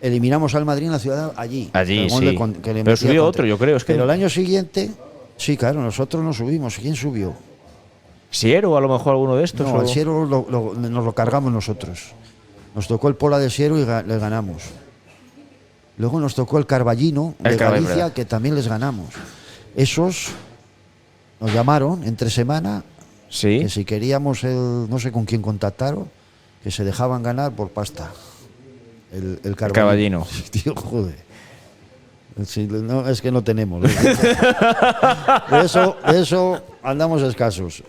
eliminamos al Madrid en la ciudad allí. Allí, el gol sí. que le Pero metía subió Conte. otro, yo creo, es que Pero no. el año siguiente, sí, claro, nosotros no subimos. ¿Quién subió? Siero, a lo mejor alguno de estos. No, o- al Siero nos lo cargamos nosotros. Nos tocó el Pola de Siero y le ganamos. Luego nos tocó el Carballino de Carballino, Galicia, verdad. que también les ganamos. Esos nos llamaron entre semana Sí. que si queríamos no sé con quién contactaron, que se dejaban ganar por pasta. El Carballino. Tío, joder. Sí, no, es que no tenemos. De eso andamos escasos.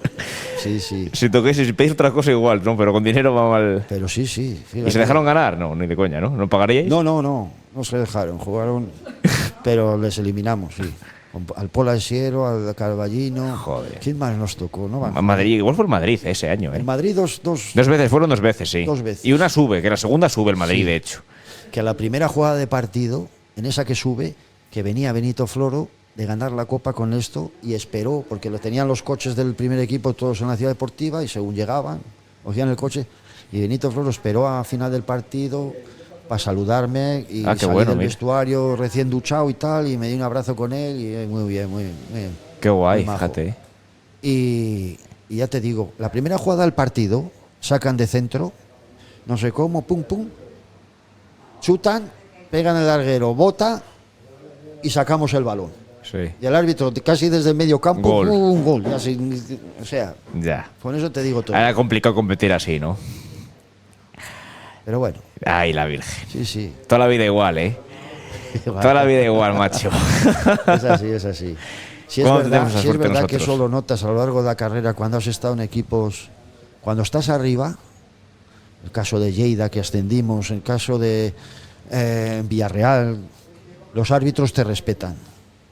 Sí. Si toquéis, si pedís otra cosa igual, ¿no? Pero con dinero va mal. Pero sí. ¿Y fíjate. se dejaron ganar? No, ni de coña, ¿no? ¿No pagaríais? No se dejaron, jugaron, pero les eliminamos, sí. Al Pola de Siero, al Carballino. Joder. ¿Quién más nos tocó? No A Madrid, igual fue el Madrid ese año, ¿eh? En Madrid dos, Dos veces, fueron 2 veces, sí. 2 veces. Y una sube, que la segunda sube el Madrid, Sí. de hecho. que a la primera jugada de partido, en esa que sube, que venía Benito Floro de ganar la Copa con esto y esperó, porque lo tenían los coches del primer equipo todos en la ciudad deportiva y según llegaban, cogían el coche y Benito Floro esperó a final del partido para saludarme y Ah, qué salí bueno, del mira. vestuario recién duchado y tal y me di un abrazo con él y muy bien. Qué guay, Muy majo. fíjate. Y ya te digo, la primera jugada del partido, sacan de centro, no sé cómo, pum, chutan, pegan el larguero, bota y sacamos el balón. Sí. Y el árbitro casi desde el medio campo, Gol. un gol. O sea, Ya. con eso te digo todo. Era complicado competir así, ¿no? Pero bueno, Ay, la Virgen. sí. Toda la vida igual, ¿eh? Toda la vida igual, macho. Es así. Si es ¿Cuándo verdad, tenemos esa si es suerte verdad que nosotros? eso lo notas a lo largo de la carrera cuando has estado en equipos, cuando estás arriba, el caso de Lleida que ascendimos, el caso de Villarreal, los árbitros te respetan,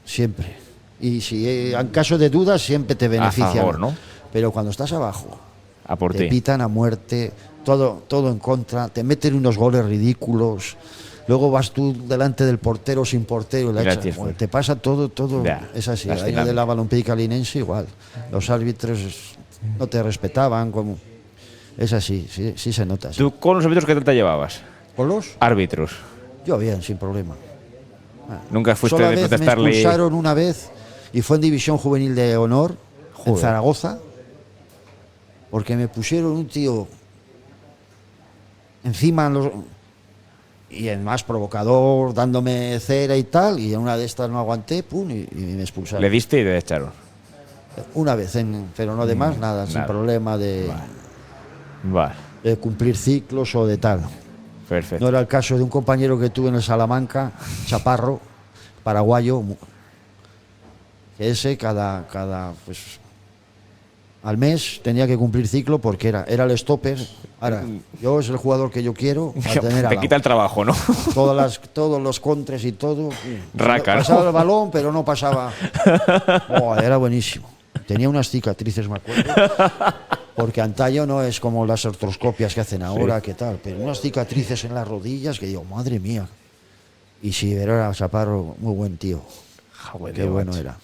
siempre. Y si en caso de dudas siempre te benefician. favor, ¿no? Pero cuando estás abajo, A por te ti. pitan a muerte, todo en contra, te meten unos goles ridículos. Luego vas tú delante del portero sin portero y la Y la echas. tienes Bueno, fuera. te pasa todo, Ya, es así. las El año de dinámicas. la Balompié Linense igual. Los árbitros no te respetaban, como es así, sí se nota. Sí. ¿Tú con los árbitros qué tal te llevabas? ¿Con los? Árbitros. Yo bien, sin problema. Nunca fuiste Sola de vez me protestarle. expulsaron una vez y fue en División Juvenil de Honor en Joder. Zaragoza porque me pusieron un tío encima y el más provocador dándome cera y tal, y en una de estas no aguanté, pum, y me expulsaron. Le diste y te echaron. Una vez, pero no de más, nada, sin nada. problema Vale, de cumplir ciclos o de tal. perfecto. No era el caso de un compañero que tuve en el Salamanca, Chaparro, paraguayo, que ese pues al mes tenía que cumplir ciclo porque era el stopper. Ahora, yo es el jugador que yo quiero para tener al Te lado. quita el trabajo, ¿no? Todos los contres y todo. Raca, ¿no? Pasaba el balón, pero no pasaba. Era buenísimo. Tenía unas cicatrices, me acuerdo. Porque antaño no es como las artroscopias que hacen ahora, ¿qué tal? Pero unas cicatrices en las rodillas que digo, madre mía. Y sí, era Chaparro, muy buen tío. Joder, Qué bueno macho. era.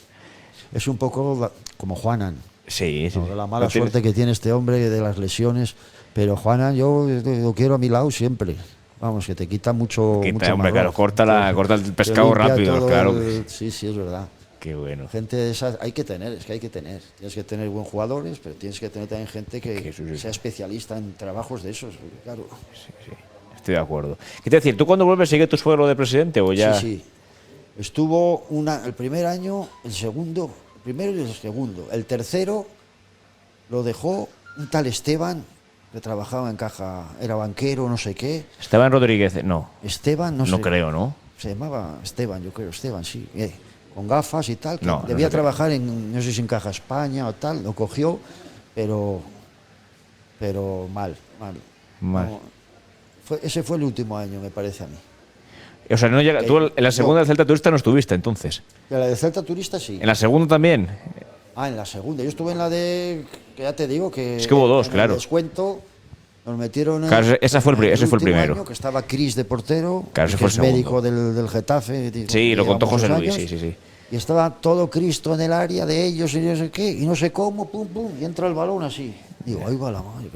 Es un poco como Juanan. Sí, sí. ¿No? La mala Lo tienes- suerte que tiene este hombre de las lesiones. Pero Juanan, yo lo quiero a mi lado siempre. Vamos, que te quita mucho. Quita, mucho hombre, marrón. claro, corta el Te pescado limpia rápido, todo claro. Sí, es verdad. Qué bueno. Gente de esas hay que tener, es que hay que tener. Tienes que tener buenos jugadores, pero tienes que tener también gente que sí. sea especialista en trabajos de esos, claro. Estoy de acuerdo. ¿Qué te decir? ¿Tú cuando vuelves sigue tu suegro de presidente o ya? Sí. Estuvo el primer año, el segundo, el primero y el segundo. El tercero lo dejó un tal Esteban, que trabajaba en caja, era banquero, no sé qué. Esteban Rodríguez, no. Esteban, no sé. No creo, ¿no? Se llamaba Esteban, yo creo, Esteban, sí. Con gafas y tal. Que No, no debía sé qué. trabajar no sé si en Caja España o tal. Lo cogió, pero mal. Mal. No, ese fue el último año, me parece a mí. O sea, no llega, Que tú en la segunda yo- del Celta Turista no estuviste entonces. En la de Celta Turista sí. ¿En la segunda también? En la segunda. Yo estuve en la de. Que ya te digo que. Es que hubo dos, en claro. El descuento. Nos metieron. Claro, ese fue el último primero. año, que estaba Cris de portero. Claro, ese que fue es el segundo. médico del Getafe. Sí, lo contó lleva muchos José Luis, años. sí. Y estaba todo Cristo en el área de ellos y no sé qué. Y no sé cómo, pum, y entra el balón así. Digo, ahí va la madre.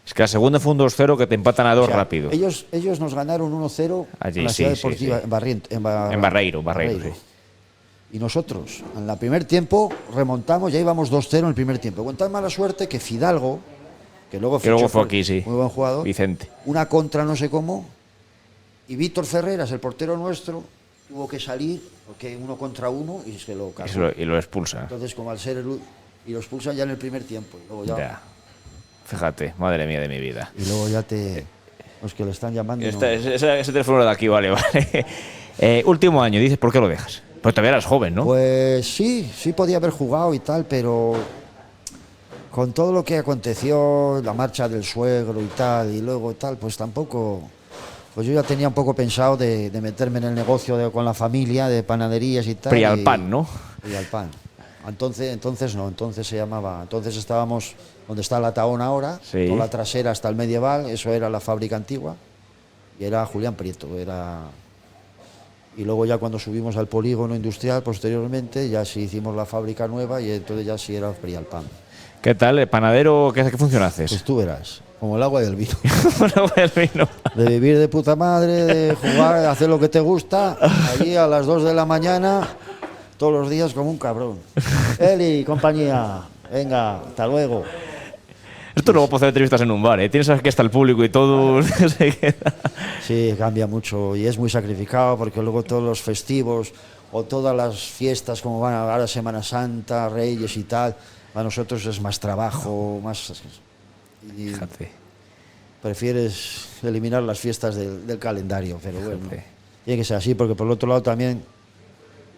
Es que la segunda fue un 2-0 que te empatan a dos O sea, rápido. Ellos nos ganaron 1-0 Allí, en la sí, Ciudad sí, Deportiva, sí. en Barreiro, sí. Y nosotros, en el primer tiempo, remontamos, ya íbamos 2-0 en el primer tiempo. Con tan mala suerte que Fidalgo, que luego fue aquí, sí. muy buen jugador, Vicente. una contra no sé cómo, y Víctor Ferreras, el portero nuestro, tuvo que salir, porque 1 contra 1, y se lo cargó. Y lo expulsa. Entonces, como al ser y lo expulsan ya en el primer tiempo. Y luego ya, Ya. Fíjate, madre mía de mi vida. los que le están llamando. no. Ese teléfono de aquí, vale. Último año, dices, ¿por qué lo dejas? Pues todavía eras joven, ¿no? Pues sí podía haber jugado y tal, pero con todo lo que aconteció, la marcha del suegro y tal, y luego tal, pues tampoco. Pues yo ya tenía un poco pensado de meterme en el negocio con la familia, de panaderías y tal. Prialpan, ¿no? Prialpan. Entonces no, entonces se llamaba. Entonces estábamos donde está la Taona ahora, Sí. con la trasera hasta el medieval, eso era la fábrica antigua, y era Julián Prieto, Y luego ya cuando subimos al polígono industrial posteriormente, ya sí hicimos la fábrica nueva y entonces ya sí era Prialpan. ¿Qué tal? ¿El panadero qué función haces? Pues tú verás, como el agua y el vino. Bueno, el vino. De vivir de puta madre, de jugar, de hacer lo que te gusta, allí a las 2 de la mañana, todos los días como un cabrón. Eli, compañía, venga, hasta luego. Esto luego puedo hacer entrevistas en un bar, ¿eh? Tienes que está el público y todo. Se queda. Sí, cambia mucho y es muy sacrificado porque luego todos los festivos o todas las fiestas como van ahora Semana Santa, Reyes y tal, a nosotros es más trabajo, más... Y Fíjate. prefieres eliminar las fiestas del calendario, pero bueno, Fíjate. tiene que ser así porque por el otro lado también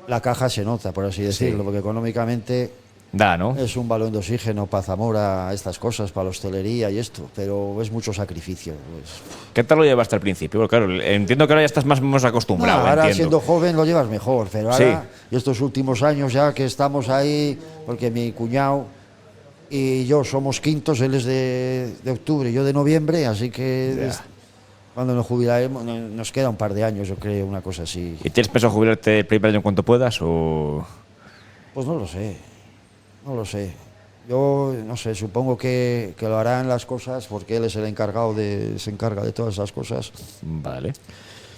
la caja se nota, por así decirlo, Sí. porque económicamente Da, ¿no? es un balón de oxígeno para Zamora, estas cosas, para la hostelería y esto, pero es mucho sacrificio. Pues. ¿Qué tal lo llevaste al principio? Porque, claro, entiendo que ahora ya estás más o menos acostumbrado. No, ahora entiendo. siendo joven lo llevas mejor, pero ahora, Sí. y estos últimos años ya que estamos ahí, porque mi cuñado y yo somos quintos, él es de octubre, yo de noviembre, así que Ya. cuando nos jubilaremos, nos queda un par de años, yo creo, una cosa así. ¿Y tienes pensado jubilarte el primer año en cuanto puedas o...? Pues no lo sé, no lo sé. Yo no sé, supongo que lo harán las cosas, porque él es el encargado se encarga de todas esas cosas. Vale.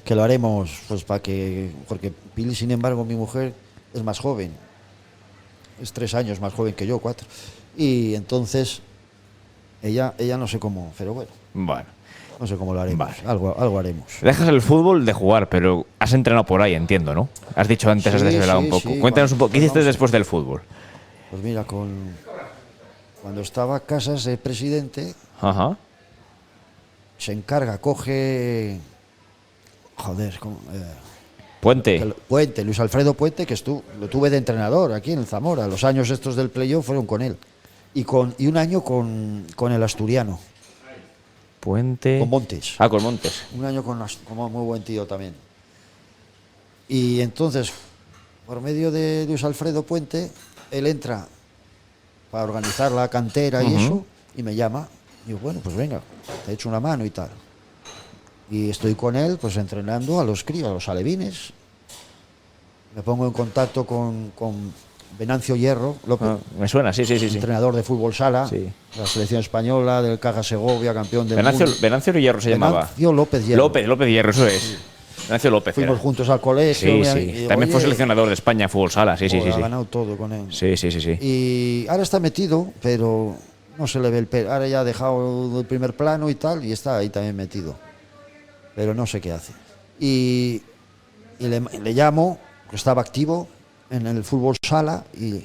Que lo haremos, pues para que, porque Pili, sin embargo, mi mujer es más joven, es 3 años más joven que yo, 4, y entonces ella no sé cómo, pero bueno, Bueno. no sé cómo lo haremos, Vale. algo haremos. Dejas el fútbol de jugar, pero has entrenado por ahí, entiendo, ¿no? Has dicho antes, has Sí, desvelado sí, un poco. sí, Cuéntanos un poco, ¿qué hiciste vamos. después del fútbol? Pues mira, cuando estaba Casas de presidente, Ajá. se encarga, coge, joder, Puente. Puente, Luis Alfredo Puente, que lo tuve de entrenador aquí en el Zamora. Los años estos del playoff fueron con él. Y un año con el asturiano, Puente. con Montes. Ah, con Montes. Un año como muy buen tío también. Y entonces, por medio de Luis Alfredo Puente, él entra para organizar la cantera y eso, y me llama. Y digo, bueno, pues venga, te echo una mano y tal. Y estoy con él, pues entrenando a los críos, a los alevines. Me pongo en contacto con Venancio Hierro López, Ah, me suena, sí, sí, sí. sí. entrenador de fútbol sala, Sí. de la selección española, del Caja Segovia, campeón del Venancio, mundo. Venancio Hierro se llamaba. Venancio López Hierro. López Hierro, eso es. Venancio López. Fuimos era. juntos al colegio. Sí, y sí. digo, También fue oye, seleccionador de España, fútbol sala, sí, sí, sí. ha Sí, ganado todo con él. sí, sí, sí. sí. Y ahora está metido, pero no se le ve el pelo. Ahora ya ha dejado el primer plano y tal, y está ahí también metido. Pero no sé qué hace. Y le llamo, que estaba activo en el fútbol sala, y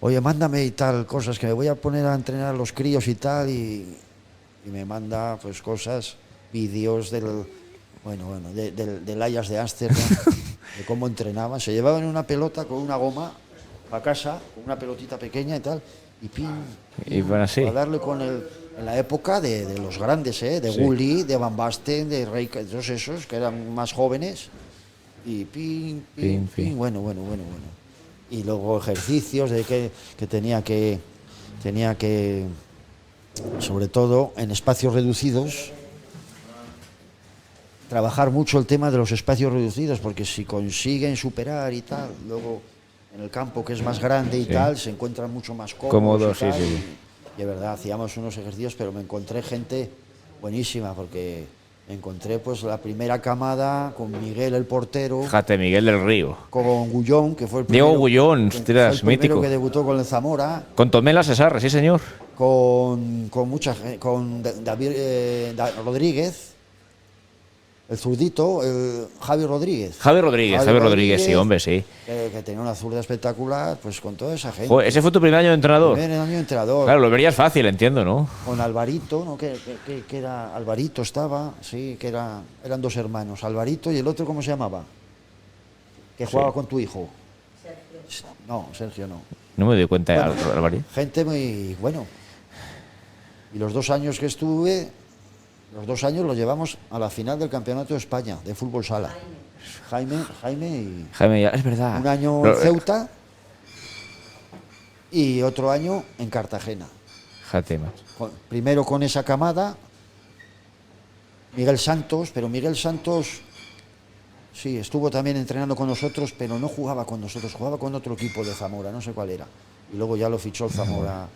oye, mándame y tal, cosas que me voy a poner a entrenar a los críos y tal, y me manda pues cosas, vídeos del Ajax de Ámsterdam, de cómo entrenaban. Se llevaban una pelota con una goma a casa, con una pelotita pequeña y tal, y pin, Y bueno, sí. a darle en la época de los grandes, de Sí. Gulli, de Van Basten, de Rey, todos esos que eran más jóvenes, y Pin, pin. bueno. Y luego ejercicios de que tenía que, sobre todo en espacios reducidos, trabajar mucho el tema de los espacios reducidos, porque si consiguen superar y tal, luego en el campo que es más grande y Sí. tal, se encuentran mucho más Cómodos, y sí, tal, sí. Y de verdad, hacíamos unos ejercicios, pero me encontré gente buenísima, porque me encontré pues la primera camada con Miguel el portero, Fíjate, Miguel del Río. con Gullón, que fue el Diego primero, Gullón, que ostras, fue el primero mítico. que debutó con el Zamora, Con Tomela Cesarra, sí, señor. con mucha gente, con David Rodríguez, el zurdito, Javi Rodríguez. Javi Rodríguez, sí, hombre, sí. Que tenía una zurda espectacular, pues con toda esa gente. Joder, ese fue tu primer año de entrenador. Primer año entrenador. Claro, lo verías fácil, entiendo, ¿no? Con Alvarito, ¿no? Que era Alvarito estaba, sí, eran 2 hermanos, Alvarito y el otro, ¿cómo se llamaba? Que jugaba con tu hijo. Sergio. No, Sergio no. No me doy cuenta, Bueno. Álvaro. Gente muy bueno. Y los 2 años que estuve, los 2 años los llevamos a la final del Campeonato de España de fútbol sala. Jaime y Jaime, es verdad. un año en Ceuta y otro año en Cartagena. Fíjate, macho. Primero con esa camada, Miguel Santos, pero Miguel Santos sí, estuvo también entrenando con nosotros, pero no jugaba con nosotros, jugaba con otro equipo de Zamora, no sé cuál era. Y luego ya lo fichó el Zamora.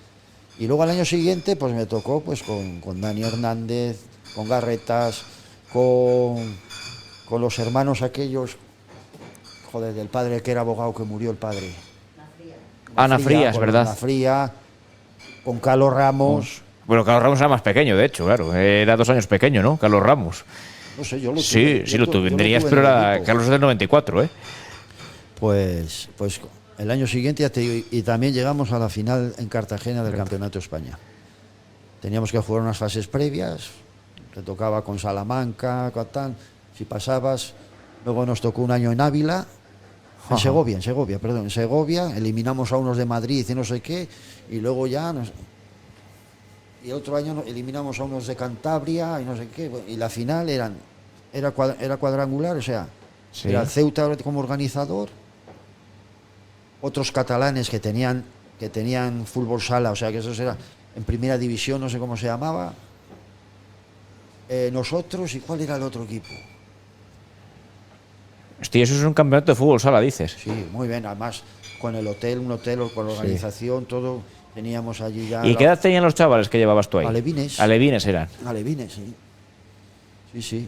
Y luego al año siguiente pues me tocó pues con Dani Hernández, con Garretas, con los hermanos aquellos, joder, del padre que era abogado, que murió el padre. Ana Frías, con ¿verdad? Ana Fría, con Carlos Ramos. Bueno, Carlos Ramos era más pequeño, de hecho, claro. Era 2 años pequeño, ¿no? Carlos Ramos. No sé, yo lo Sí, tuve. sí, yo lo tu- yo tendrías, tuve pero en el era equipo. Carlos es del 94, ¿eh? Pues el año siguiente ya te digo, y también llegamos a la final en Cartagena del Campeonato de España. Teníamos que jugar unas fases previas, te tocaba con Salamanca, con tal, si pasabas, luego nos tocó un año en Ávila, En Segovia, perdón. En Segovia eliminamos a unos de Madrid y no sé qué, y luego ya... y otro año eliminamos a unos de Cantabria y no sé qué, y la final era cuadrangular, o sea, Sí. era el Ceuta como organizador, otros catalanes que tenían fútbol sala, o sea que eso era en primera división, no sé cómo se llamaba, nosotros, ¿y cuál era el otro equipo? Hostia, eso es un campeonato de fútbol sala, dices. Sí, muy bien, además con el hotel, un hotel con la organización, todo, teníamos allí ya... ¿Y qué edad tenían los chavales que llevabas tú ahí? Alevines. Alevines eran. Alevines, sí. Sí, sí.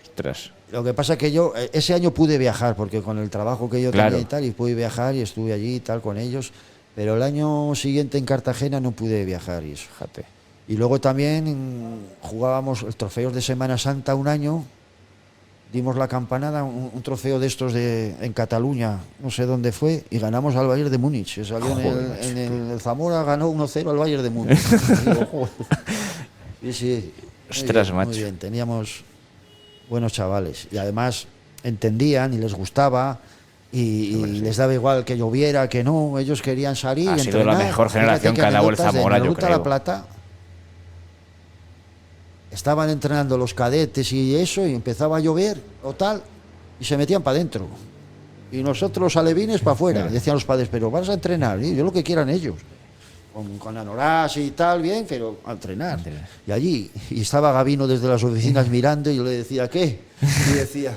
Ostras. Lo que pasa es que yo ese año pude viajar, porque con el trabajo que yo Claro. tenía y tal, y pude viajar y estuve allí y tal con ellos, pero el año siguiente en Cartagena no pude viajar y eso. Fíjate. Y luego también jugábamos el trofeo de Semana Santa un año, dimos la campanada, un trofeo de estos en Cataluña, no sé dónde fue, y ganamos al Bayern de Múnich. Se salió Joder, macho, en el Zamora, ganó 1-0 al Bayern de Múnich. Digo, joder. Sí, sí. Ostras, Muy macho. bien, teníamos buenos chavales y además entendían y les gustaba y les daba igual que lloviera, que no, ellos querían salir. Ha y sido la entrenar. mejor generación Fíjate que ha dado el anécdotas de Zamora, en la yo Ruta a creo. La Plata estaban entrenando los cadetes y eso, y empezaba a llover o tal, y se metían para adentro. Y nosotros los alevines para afuera. Decían los padres, pero vas a entrenar, y yo lo que quieran ellos. Con anoras y tal, bien, pero a entrenar. Y allí, y estaba Gabino desde las oficinas mirando, y yo le decía, ¿qué? Y decía,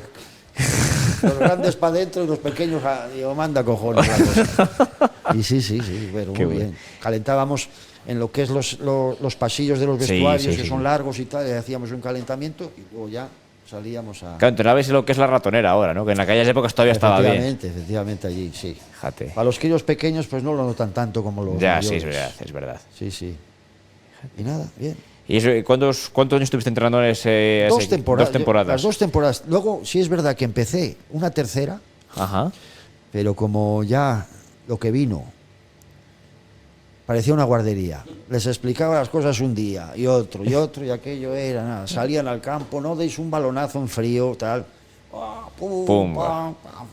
los grandes para adentro y los pequeños, digo, manda cojones la cosa. Y sí, pero Qué muy bueno. bien. Calentábamos en lo que es los pasillos de los Sí, vestuarios, sí, que sí. son largos y tal, y hacíamos un calentamiento, y luego ya salíamos a... Claro, entrenabais lo que es la ratonera ahora, ¿no? Que en aquellas épocas todavía estaba bien. Efectivamente, allí, sí. Fíjate. Para los críos pequeños, pues no lo notan tanto como los Ya, mayores. sí, es verdad, es verdad. Sí, sí. Y nada, bien. ¿Y eso, cuántos años estuviste entrenando en ese Dos equipo? temporadas. Dos temporadas. Las dos temporadas. Luego, sí es verdad que empecé una tercera, Ajá. pero como ya lo que vino parecía una guardería. Les explicaba las cosas un día y otro, y aquello era nada. Salían al campo, no deis un balonazo en frío, tal. Pum, Pumba. pam.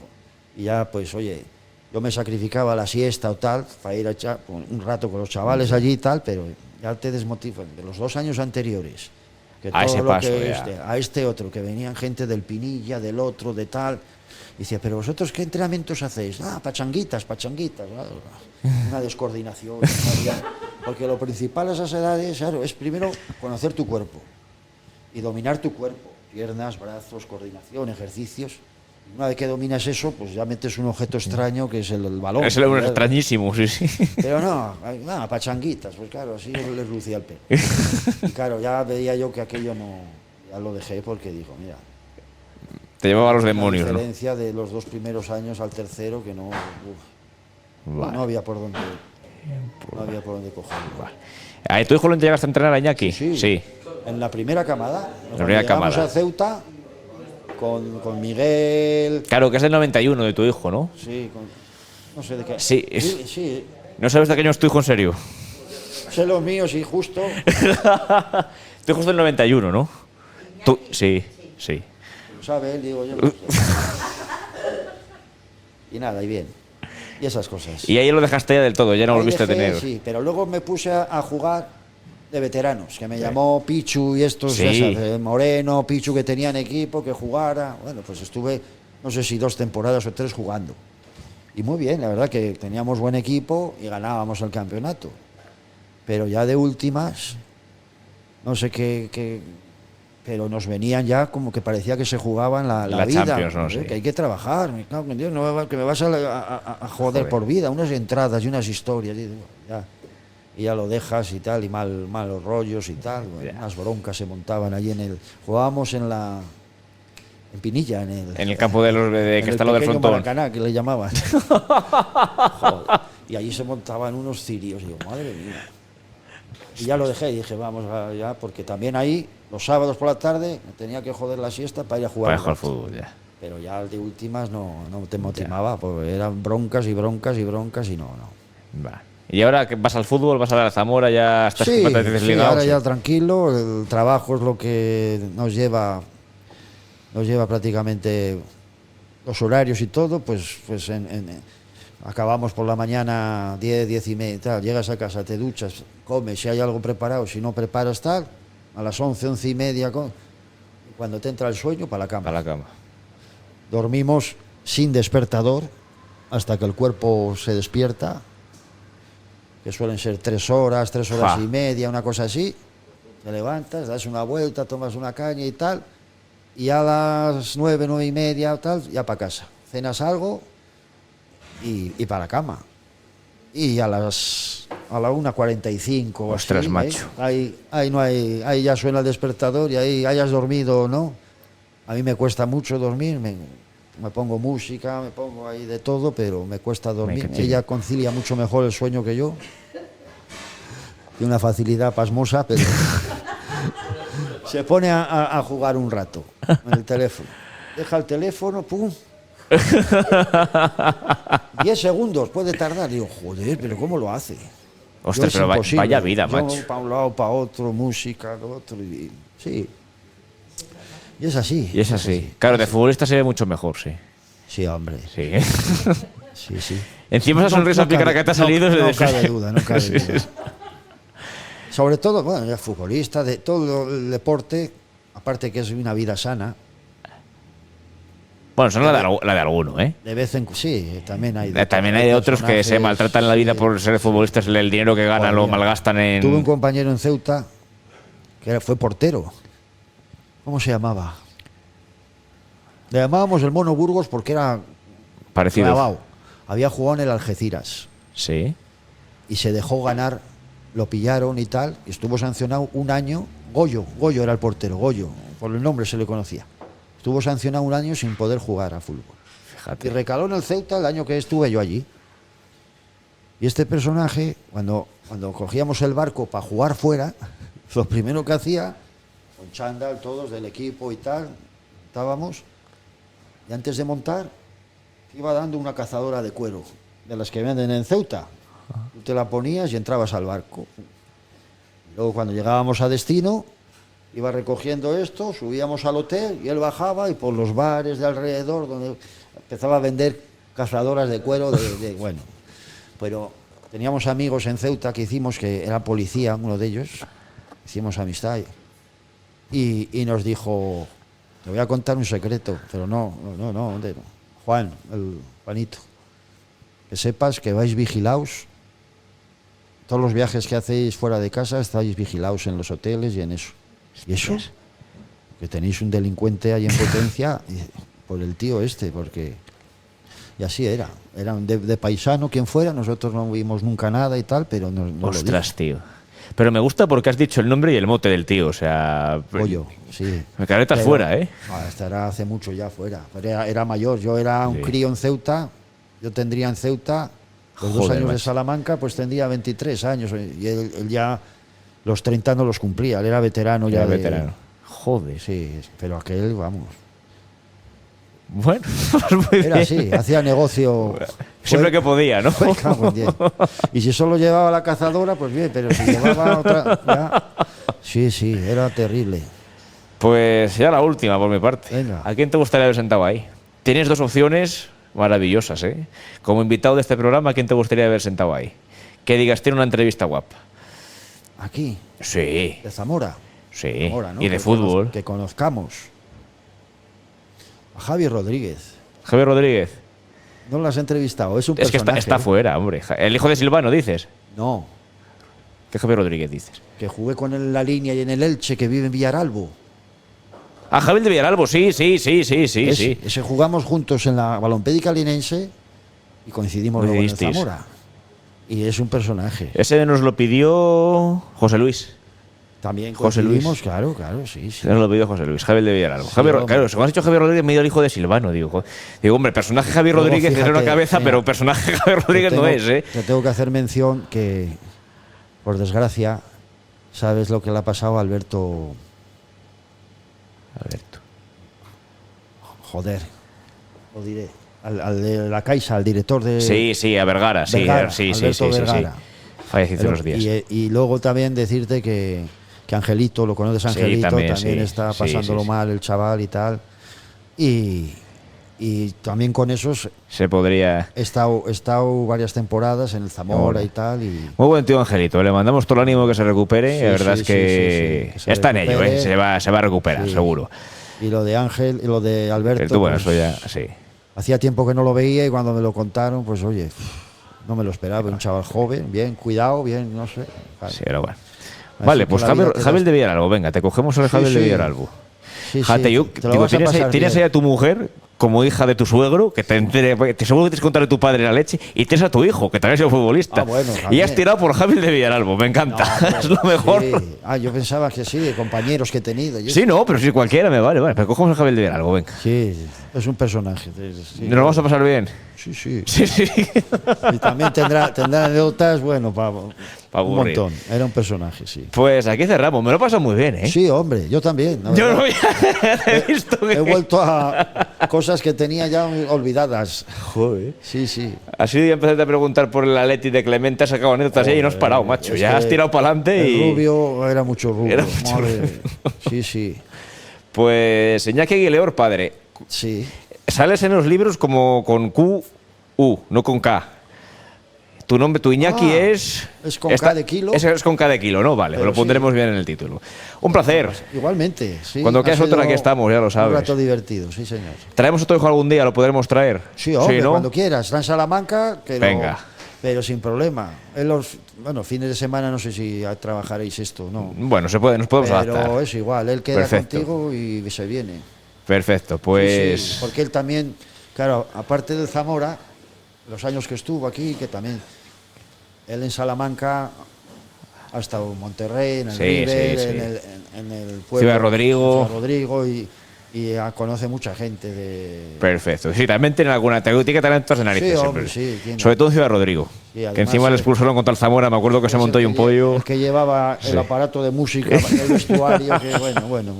Y ya, pues, oye, yo me sacrificaba la siesta o tal, para ir a echar un rato con los chavales allí y tal, pero ya te desmotiva. De los 2 años anteriores, que A ese todo lo paso, que ya. a este otro, que venían gente del Pinilla, del otro, de tal. Y decía, pero vosotros qué entrenamientos hacéis? Pachanguitas. Una descoordinación. Porque lo principal a esas edades, claro, es primero conocer tu cuerpo y dominar tu cuerpo. Piernas, brazos, coordinación, ejercicios. Y una vez que dominas eso, pues ya metes un objeto extraño que es el balón. Es un Claro. extrañísimo, sí, sí. Pero no, pachanguitas, pues claro, así yo les lucía el pelo. Y claro, ya veía yo que aquello no, ya lo dejé porque digo, mira, Te llevaba a los la demonios, ¿no? diferencia de los 2 primeros años al tercero que no, Vale. no había por dónde, cogerlo. ¿A tu hijo lo llegaste a entrenar a Iñaki? Sí. En la primera camada, La primera llegamos camada. a Ceuta con Miguel, Claro, que es del 91 de tu hijo, ¿no? sí, no sé de qué. Sí, Sí, ¿No sabes de qué año es tu hijo en serio? sé los míos y justo. Tu hijo es del 91, ¿no? Tú, sí. Sabe él, digo yo. No sé. Y nada, y bien. Y esas cosas. Y ahí lo dejaste ya del todo, ya no Ahí volviste a dejé, tener. Sí, pero luego me puse a jugar de veteranos, que me llamó Pichu y estos, Sí. ya sabes, Moreno, Pichu, que tenían equipo, que jugara. Bueno, pues estuve, no sé si 2 temporadas o 3 jugando. Y muy bien, la verdad que teníamos buen equipo y ganábamos el campeonato. Pero ya de últimas, no sé qué, pero nos venían ya como que parecía que se jugaban la La vida. Champions, ¿no? Que Sí. hay que trabajar, me cago en Dios, que me vas a joder Joder. por vida, unas entradas y unas historias. Y, digo, y ya lo dejas y tal, y malos rollos y tal. Bueno, Ya. unas broncas se montaban allí jugábamos en Pinilla, En el campo de los que en está el lo del pequeño frontón. Maracaná, que le llamaban. Joder. Y allí se montaban unos cirios. Y digo, madre mía. Y ya lo dejé y dije, vamos ya, porque también ahí, los sábados por la tarde, me tenía que joder la siesta para ir a jugar. Para jugar al fútbol, ya. Pero ya de últimas no te motivaba, porque eran broncas y no. Va. ¿Y ahora que vas al fútbol, vas a la Zamora, ya estás completamente desligado? ahora Sí. ya tranquilo, el trabajo es lo que nos lleva prácticamente los horarios y todo, pues acabamos por la mañana 10, 10 y media y tal, llegas a casa, te duchas, comes, si hay algo preparado, si no preparas tal, a las 11, 11 y media, cuando te entra el sueño, para la cama. Para la cama. Dormimos sin despertador hasta que el cuerpo se despierta, que suelen ser 3 horas y media, una cosa así. Te levantas, das una vuelta, tomas una caña y tal, y a las 9, 9 y media tal, ya para casa. Cenas algo y para la cama. Y a la 1:45 o Ostras, así, macho. Ahí ya suena el despertador y ahí hayas dormido o no. A mí me cuesta mucho dormir, me pongo música, me pongo ahí de todo, pero me cuesta dormir. Ella concilia mucho mejor el sueño que yo. Tiene una facilidad pasmosa, pero se pone a jugar un rato en el teléfono. Deja el teléfono, pum. 10 segundos puede tardar. Digo, joder, pero ¿cómo lo hace? Ostras, pero vaya vida, macho. Para un lado, para otro, música, lo otro. Sí. Y es así. Y es así. Claro, de futbolista se ve mucho mejor, sí. Sí, hombre. Sí. Sí. Encima esa sonrisa pícara que te ha salido. No cabe duda, no cabe duda. Sobre todo, bueno, ya futbolista, de todo el deporte, aparte que es una vida sana. Bueno, son la de alguno, ¿eh? De vez en cuando, sí, también hay. También hay de otros que se maltratan en la vida por ser futbolistas, el dinero que ganan lo malgastan en... Tuve un compañero en Ceuta que fue portero. ¿Cómo se llamaba? Le llamábamos el Mono Burgos porque era parecido. Clavado. Había jugado en el Algeciras. Sí. Y se dejó ganar, lo pillaron y tal, y estuvo sancionado un año. Goyo era el portero, Goyo, por el nombre se le conocía. Estuvo sancionado un año sin poder jugar a fútbol. Fíjate. Y recaló en el Ceuta el año que estuve yo allí. Y este personaje, cuando cogíamos el barco para jugar fuera, lo primero que hacía, con chándal todos del equipo y tal, estábamos, y antes de montar, iba dando una cazadora de cuero, de las que venden en Ceuta. Tú te la ponías y entrabas al barco. Y luego cuando llegábamos a destino, iba recogiendo esto, subíamos al hotel y él bajaba y por los bares de alrededor donde empezaba a vender cazadoras de cuero bueno, pero teníamos amigos en Ceuta que hicimos, que era policía, uno de ellos, hicimos amistad y nos dijo, te voy a contar un secreto, pero no, Juan, el Juanito, que sepas que vais vigilados, todos los viajes que hacéis fuera de casa estáis vigilados en los hoteles y en eso. ¿Y eso? Que tenéis un delincuente ahí en potencia por el tío este, porque... Y así era de paisano quien fuera, nosotros no vimos nunca nada y tal, pero no Ostras, tío. Pero me gusta porque has dicho el nombre y el mote del tío, o sea... Pollo, sí. Me caretas fuera, ¿eh? Estará hace mucho ya fuera, pero era mayor, yo era un crío en Ceuta, yo tendría en Ceuta, los 2 años de Salamanca, pues tendría 23 años, y él ya... Los 30 no los cumplía, él era veterano ya. Veterano. Joder. Sí, pero aquel, vamos. Bueno, pues muy era bien. así, hacía negocio. Siempre que podía, ¿no? Y si solo llevaba la cazadora, pues bien, pero si llevaba otra. Ya, sí, era terrible. Pues ya la última por mi parte. Venga. ¿A quién te gustaría haber sentado ahí? Tienes 2 opciones maravillosas, ¿eh? Como invitado de este programa, ¿a quién te gustaría haber sentado ahí? Que digas, tiene una entrevista guapa. ¿Aquí? Sí. ¿De Zamora? Sí. Zamora, ¿no? Y de fútbol. Que conozcamos. A Javi Rodríguez. Javier Rodríguez. No lo has entrevistado, es un Es que personaje. está fuera, hombre. El hijo de Silvano, dices. No, ¿Qué Javier Rodríguez dices? que jugué con él en la línea y en el Elche, que vive en Villaralbo. Ah, Javier de Villaralbo, sí. Ese jugamos juntos en la Balompédica Linense y coincidimos luego en el Zamora. Y es un personaje. Ese nos lo pidió José Luis. También José Luis. Claro, sí. Nos lo pidió José Luis, Javier de Villaralbo. Sí, claro, según has dicho Javier Rodríguez, me dio el hijo de Silvano. Digo, hombre, personaje Javier Luego, Rodríguez fíjate, tiene una cabeza, mira, pero personaje Javier Rodríguez no es, ¿eh? Te tengo que hacer mención que, por desgracia, sabes lo que le ha pasado a Alberto. Joder, lo diré. Al de la Caixa, al director de... Sí, a Vergara, sí. Vergara. Falleció hace unos días. Y luego también decirte que Angelito, lo conoces, Angelito, también está pasándolo mal el chaval y tal. Y Y también con esos Se podría... he estado varias temporadas en el Zamora y tal. Y Muy buen tío Angelito, le mandamos todo el ánimo que se recupere. Sí, La verdad sí, es que sí, que se está en ello, recupere. se va a recuperar, Sí. seguro. y lo de Ángel y lo de Alberto. Bueno, pues, eso ya, sí. hacía tiempo que no lo veía y cuando me lo contaron, pues oye, no me lo esperaba. Un chaval joven, bien cuidado, bien, no sé. Vale. Sí, pero bueno. Así Vale, que pues la vida Javier, te Javier das- de Villaralbo, venga, te cogemos el Sí, Javier de sí. Villaralbo. Sí, Jate, sí, yo, te lo digo, vas a pasar tienes ahí bien. a tu mujer como hija de tu suegro, que te entere, te seguro que tienes que contarle a tu padre la leche, y tienes a tu hijo, que también es un futbolista. Ah, bueno, y has también. tirado por Javier de Villaralbo, me encanta, No, es lo mejor. sí. Yo pensaba que sí, de compañeros que he tenido. Sí, no, pero si cualquiera me vale, pero cogemos el Javier de Villaralbo, venga. Sí, es un personaje. Sí, ¿Nos lo vamos a pasar bien? Sí, sí. Sí, sí. Y también tendrá anécdotas, bueno, Pa' un aburrir. montón. Era un personaje, sí. Pues aquí cerramos, me lo he pasado muy bien, ¿eh? Sí, hombre, yo también. la Yo verdad. no he visto que... He vuelto a cosas que tenía ya olvidadas. Joder. Sí, sí. Así ya empezaste a preguntar por el Atleti de Clemente, has sacado anécdotas ahí y no has parado, macho. Es Ya que has tirado para adelante el y... rubio era mucho rubio. Era mucho madre. Sí, sí. Pues Iñaki Aguileor, padre, Sí. sales en los libros como con Q, U, no con K. Tu nombre, tu Iñaki es... es con K de kilo. Es con K de kilo, ¿no? Vale, Pero lo pondremos bien en el título. Un placer. Igualmente, sí. Cuando Ha quieras otro, sido aquí estamos, ya lo sabes. Un rato divertido, sí, señor. ¿Traemos otro hijo algún día? ¿Lo podremos traer? Sí, hombre, ¿no? cuando quieras. Está en Salamanca, Venga. pero sin problema. En los fines de semana no sé si trabajaréis esto, ¿no? Bueno, nos podemos adaptar. Pero es igual, él queda Perfecto. contigo y se viene. Perfecto, Sí, pues... sí, porque él también, claro, aparte del Zamora, los años que estuvo aquí, que también él en Salamanca ha estado en Monterrey, en el Sí, River, sí, sí. en el pueblo Ciudad Rodrigo. Ciudad Rodrigo y conoce mucha gente de... Perfecto. Sí, también tiene alguna... Tiene que talentos de narices Sí, siempre. hombre, sí, tiene. Sobre todo en Ciudad Rodrigo. Sí, además, que encima le expulsaron contra el Zamora. Me acuerdo que se Es montó ahí el un que pollo. El que llevaba Sí. el aparato de música, el vestuario, que bueno.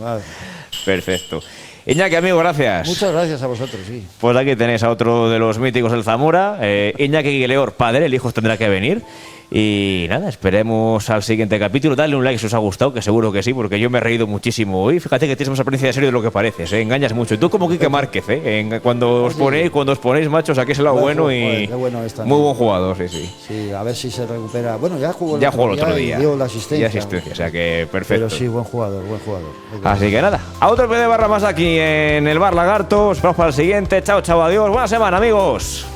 Perfecto. Iñaki, amigo, gracias. Muchas gracias a vosotros, sí. Pues aquí tenéis a otro de los míticos del Zamora, Iñaki Aguileor, padre, el hijo tendrá que venir. Y nada, esperemos al siguiente capítulo. Dadle un like si os ha gustado, que seguro que sí, porque yo me he reído muchísimo hoy. Fíjate que tienes más apariencia de serio de lo que pareces, engañas mucho. Y tú como Quique Márquez, cuando os ponéis, machos, aquí es el lado Buen bueno jugador, y qué bueno es también. muy buen jugador, sí, sí. Sí, a ver si se recupera. Bueno, ya jugó Ya jugó el otro y día. dio la asistencia. O sea que perfecto. Pero sí, buen jugador. Así que nada, a otro PD barra más aquí en el Bar Lagarto. Esperamos para el siguiente. Chao, chao, adiós. Buena semana, amigos.